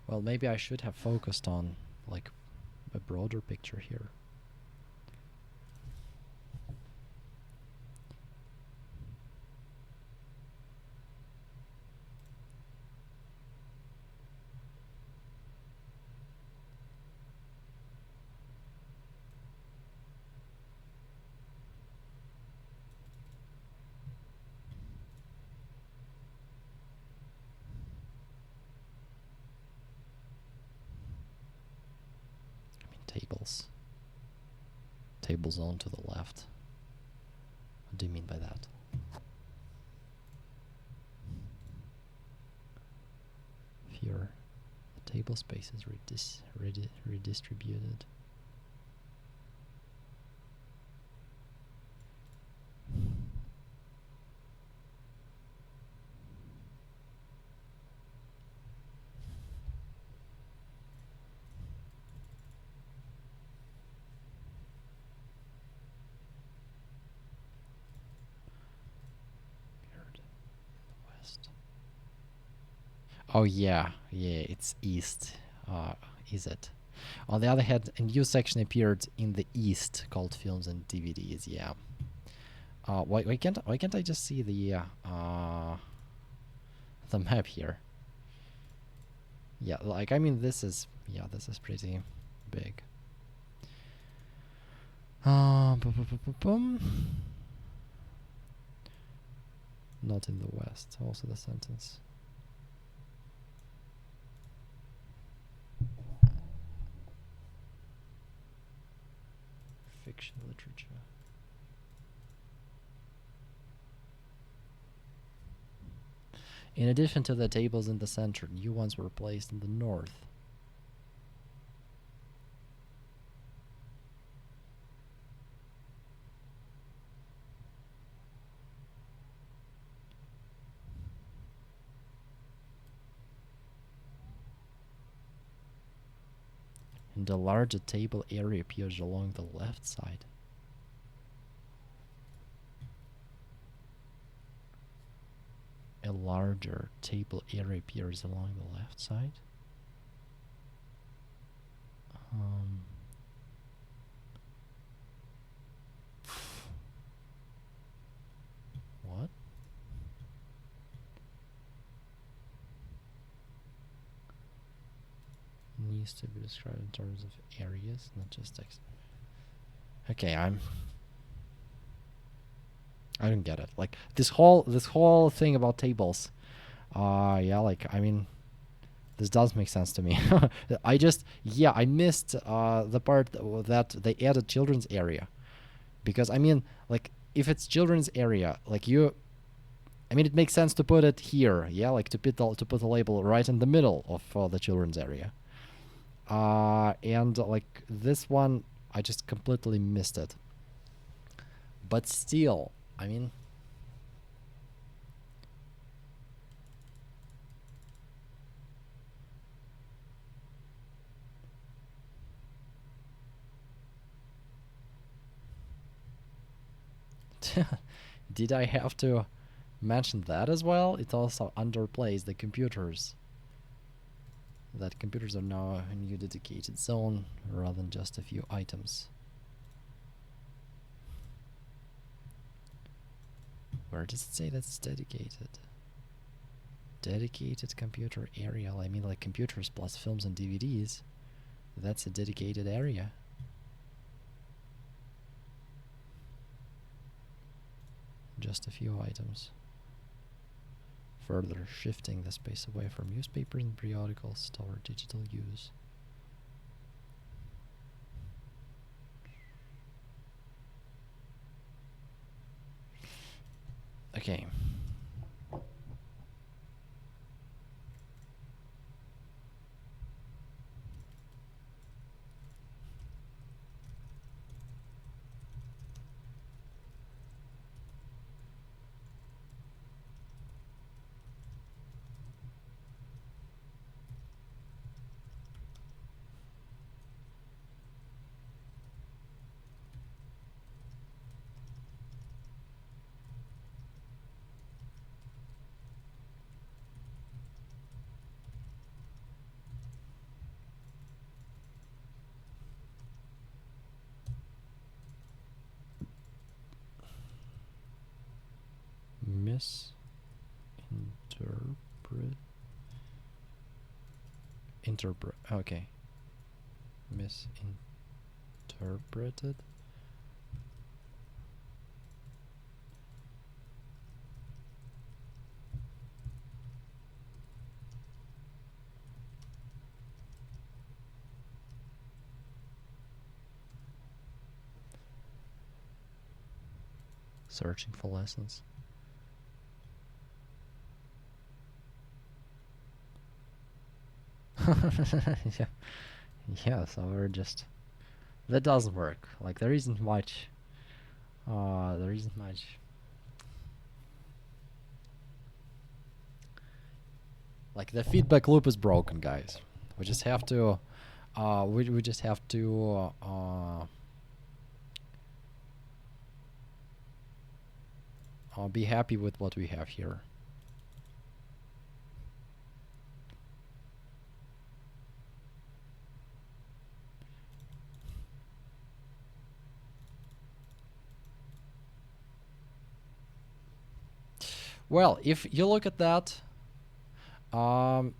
Well, maybe I should have focused on, like, a broader picture here. Tables. Tables on to the left. What do you mean by that? Here, the table space is redistributed. Oh yeah, it's east. Is it? On the other hand, a new section appeared in the east called films and DVDs. Yeah. Why can't I just see the map here? Yeah, like I mean this is pretty big. Not in the west. Also the sentence. Fiction literature. In addition to the tables in the center, new ones were placed in the north. And a larger table area appears along the left side. A larger table area appears along the left side. What? Needs to be described in terms of areas, not just text. Okay, I don't get it. Like this whole thing about tables. Yeah, like I mean, This does make sense to me. I just, yeah, I missed the part that they added children's area. Because, I mean, like, if it's children's area, like I mean, it makes sense to put it here, yeah? Like, to put the label right in the middle of the children's area. And, like, this one, I just completely missed it. But still, I mean... Did I have to mention that as well? It also underplays the computers. That computers are now a new dedicated zone rather than just a few items. Where does it say that's dedicated? Dedicated computer area. I mean, like computers plus films and DVDs. That's a dedicated area. Just a few items. Further shifting the space away from newspapers and periodicals toward digital use. Okay. Okay. Misinterpreted. Searching for lessons. Yeah. Yeah, so we're just... That doesn't work. Like, there isn't much... there isn't much... Like, the feedback loop is broken, guys. We just have to... we just have to... be happy with what we have here. Well, if you look at that, okay,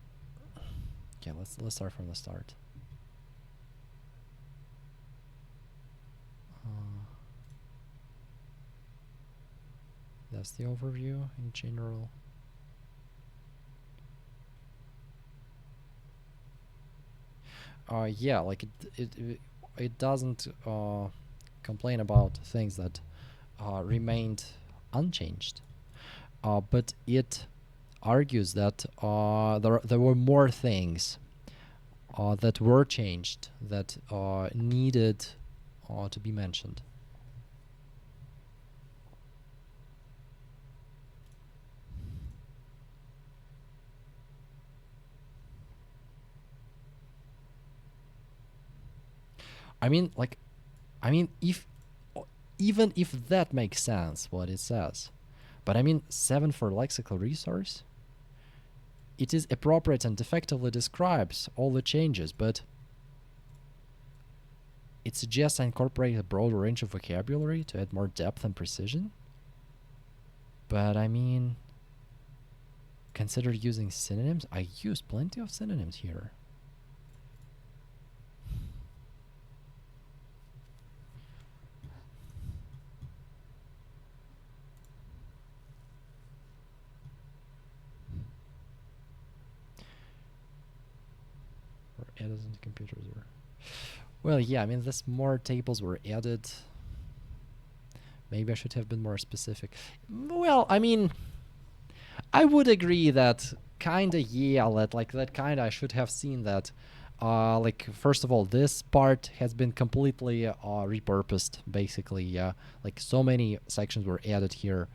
let's start from the start. That's the overview in general. Yeah, like it doesn't complain about things that remained unchanged, but it argues that there were more things that were changed that needed to be mentioned. I mean, like, if even if that makes sense, what it says, but I mean, 7 for lexical resource, it is appropriate and effectively describes all the changes, but it suggests I incorporate a broader range of vocabulary to add more depth and precision. But I mean, consider using synonyms. I use plenty of synonyms here. added into computers. Well, yeah, I mean, this more tables were added. Maybe I should have been more specific. Well, I mean, I would agree that kinda, yeah, that kinda I should have seen that. Like, first of all, this part has been completely repurposed, basically, yeah. Like, so many sections were added here.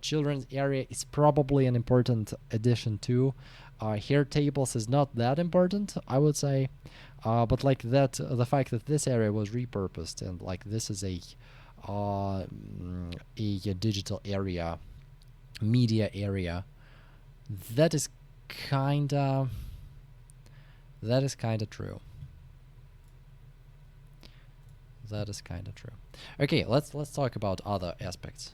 Children's area is probably an important addition too. Here tables is not that important, I would say. But like that, the fact that this area was repurposed and like this is a digital area, media area, that is kinda true. That is kinda true. Okay, let's talk about other aspects.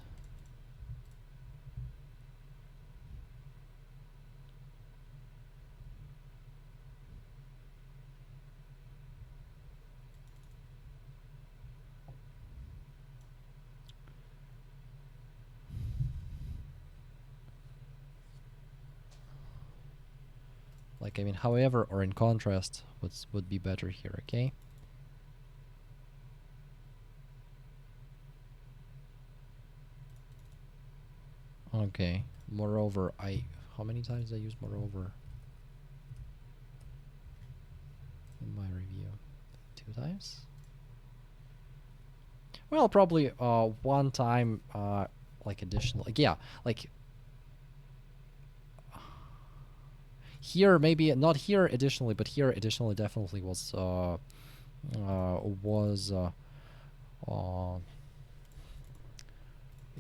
Like, I mean, however, or in contrast, would be better here, okay? Okay. Moreover, how many times did I use moreover in my review? 2 times? Well, probably one time, like additional, like, yeah, like here maybe not here additionally, but here additionally definitely was it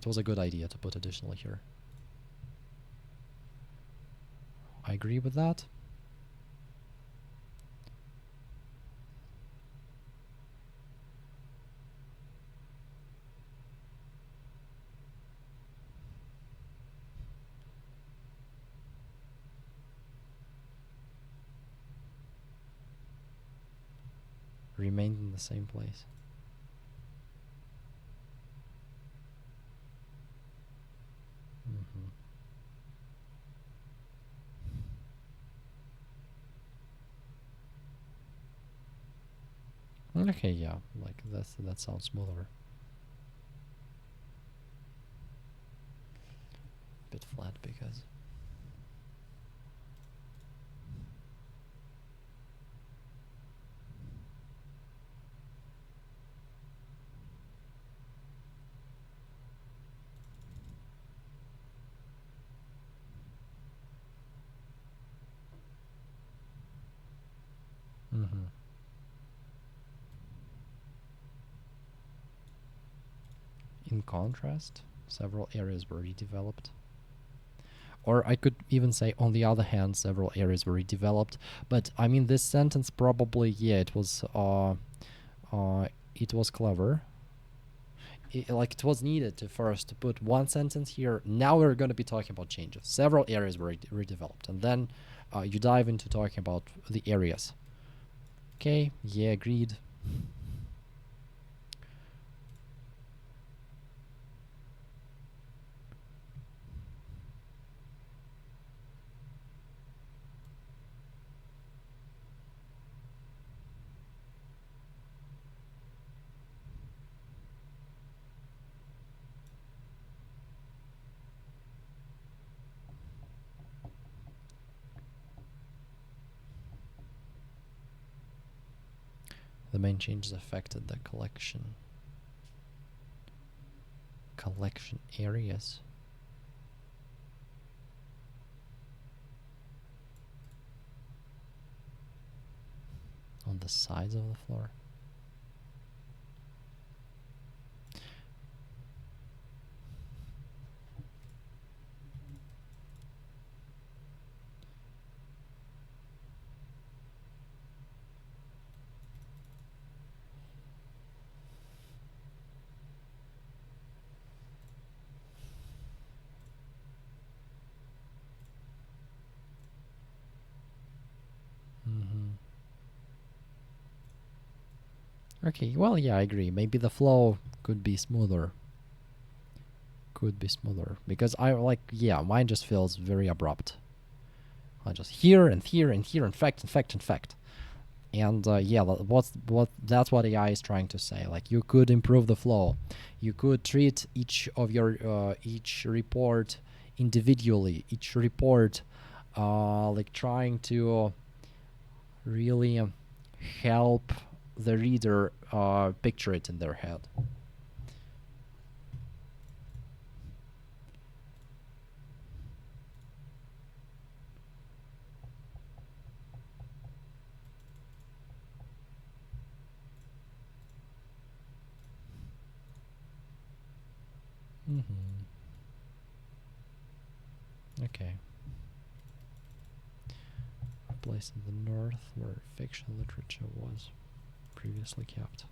was a good idea to put additionally here. I agree with that. Remained in the same place. Okay, yeah, like that sounds smoother. Bit flat because. In contrast, several areas were redeveloped. Or I could even say, on the other hand, several areas were redeveloped. But I mean, this sentence probably, yeah, it was clever. It was needed to first put one sentence here. Now we're going to be talking about changes. Several areas were redeveloped, and then you dive into talking about the areas. Okay, yeah, agreed. The main changes affected the collection areas. On the sides of the floor. Okay, well, yeah, I agree. Maybe the flow could be smoother. Because yeah, mine just feels very abrupt. I just here and here and here, in fact. And yeah, that's what AI is trying to say. Like, you could improve the flow, you could treat each of your each report individually, each report like trying to really help the reader picture it in their head. Mm-hmm. Okay. A place in the north where fiction literature was previously kept.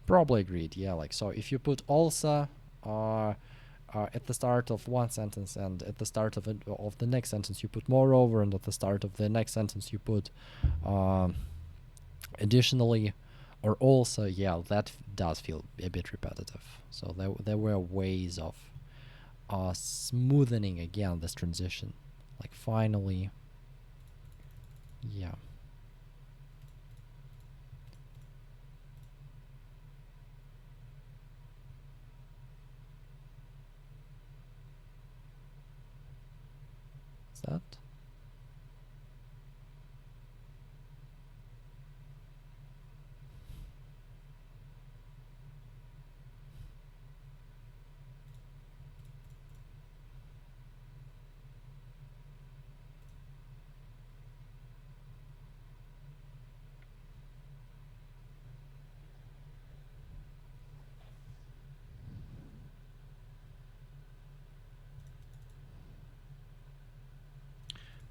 Probably agreed. Yeah, like, so if you put also at the start of one sentence, and at the start of the next sentence you put moreover, and at the start of the next sentence you put um, additionally or also, yeah, that does feel a bit repetitive. So there were ways of smoothing again this transition. Like, finally, yeah. Is that?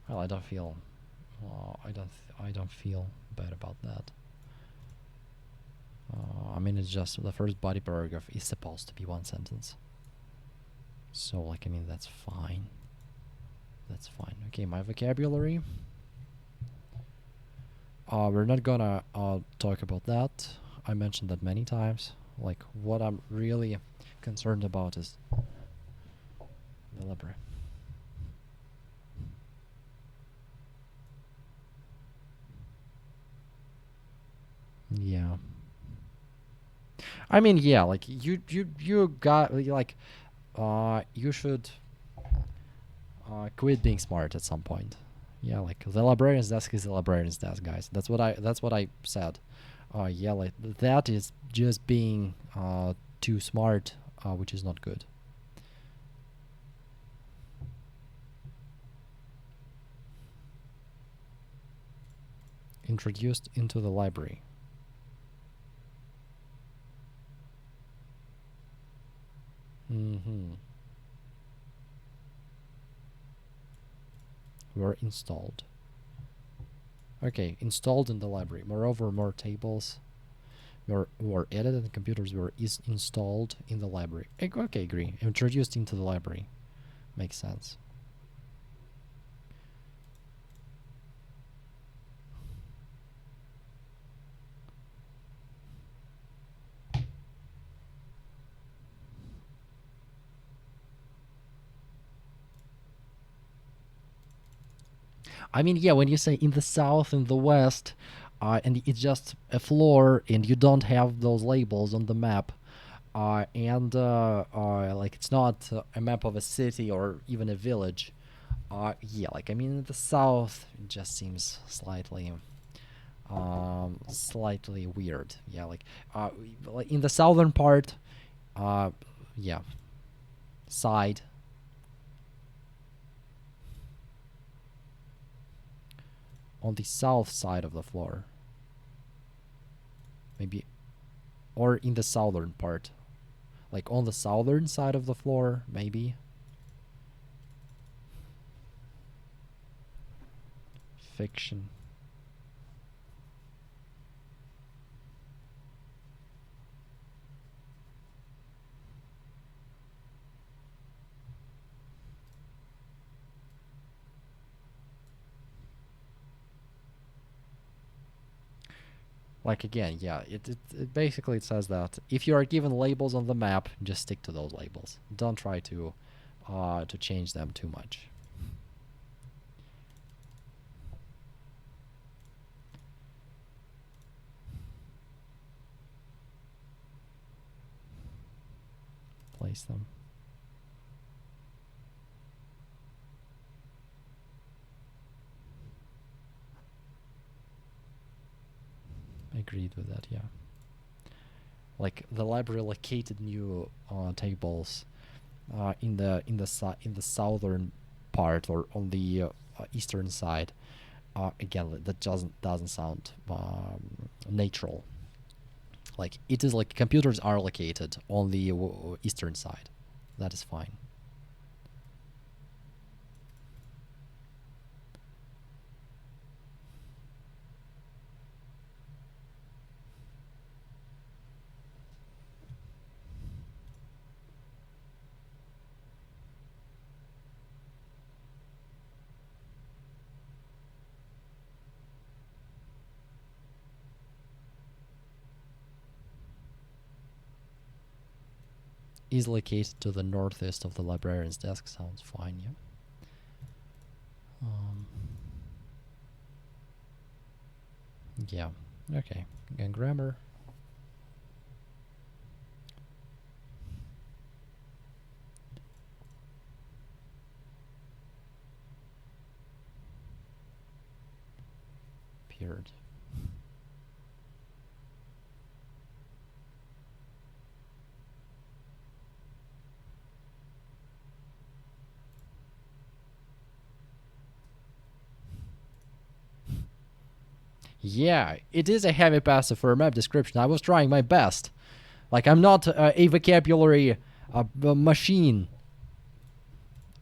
Well, I don't feel. I don't feel bad about that. I mean, it's just the first body paragraph is supposed to be one sentence. So, like, I mean, that's fine. That's fine. Okay, my vocabulary. We're not gonna talk about that. I mentioned that many times. Like, what I'm really concerned about is the library. Yeah. I mean, yeah, like, you got, like, you should quit being smart at some point. Yeah, like, the librarian's desk is the librarian's desk, guys. That's what I said. Yeah, like, that is just being too smart, which is not good. Introduced into the library. Mm-hmm. Were installed. Okay, installed in the library. Moreover, more tables were added and computers were installed in the library. Okay, agree. Introduced into the library. Makes sense. I mean, yeah, when you say in the south, in the west, and it's just a floor, and you don't have those labels on the map, and like, it's not a map of a city or even a village. Yeah, like, I mean, in the south, it just seems slightly weird. Yeah, like in the southern part, uh, yeah, side, on the south side of the floor, maybe, or in the southern part. Like on the southern side of the floor, maybe. Fiction. Like again, yeah, it basically it says that if you are given labels on the map, just stick to those labels. Don't try to change them too much. Place them. Agreed with that, yeah. Like the library located new tables in the southern part or on the eastern side. Again, that doesn't sound natural. Like it is like computers are located on the eastern side. That is fine. Is located to the northeast of the librarian's desk sounds fine, yeah. Yeah, okay. And grammar. Period. Yeah, it is a heavy passive for a map description. I was trying my best. Like, I'm not a vocabulary machine.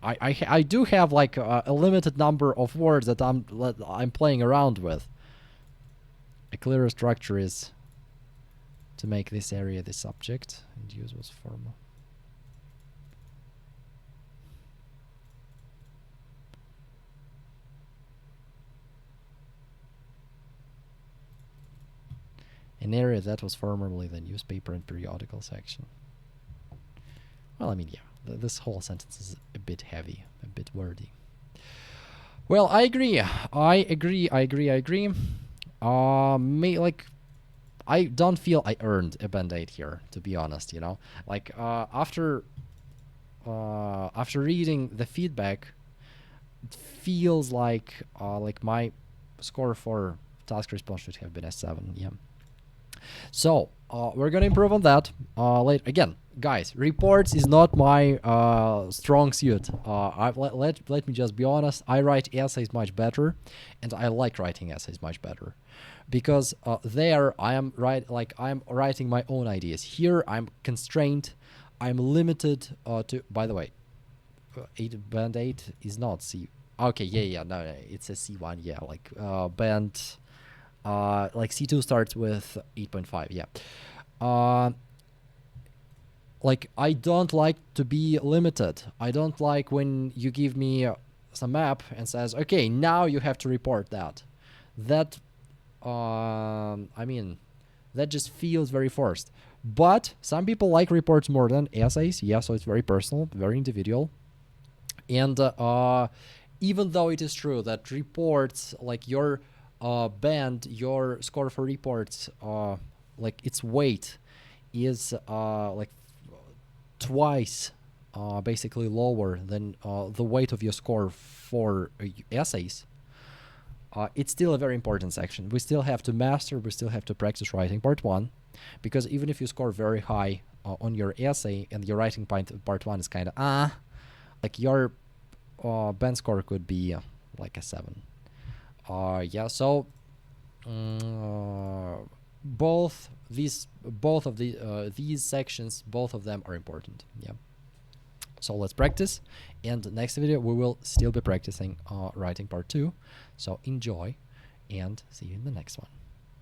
I do have like a limited number of words that I'm playing around with. A clearer structure is to make this area the subject and use was formal. An area that was formerly the newspaper and periodical section. Well, I mean, yeah, this whole sentence is a bit heavy, a bit wordy. Well, I agree. I agree. Like, I don't feel I earned a band-aid here, to be honest. You know, like after reading the feedback, it feels like my score for task response should have been a 7. Yeah. So we're gonna improve on that later. Again, guys, reports is not my strong suit. Let me just be honest. I write essays much better, and I like writing essays much better, because there I am writing my own ideas. Here I'm constrained. I'm limited to. By the way, band 8 is not C. Okay, yeah, no, it's a C1. Yeah, like band. Like C2 starts with 8.5, yeah. Like, I don't like to be limited. I don't like when you give me some map and says, okay, now you have to report that. That, I mean, that just feels very forced. But some people like reports more than essays, yeah, so it's very personal, very individual. And even though it is true that reports, like your band, your score for reports, like its weight is like twice basically lower than the weight of your score for essays. It's still a very important section. We still have to master, we still have to practice writing part 1, because even if you score very high on your essay and your writing part 1 is kind of like your band score could be like a 7. Yeah, so both of these sections, both of them are important. Yeah. So let's practice, and next video we will still be practicing writing part 2. So enjoy, and see you in the next one.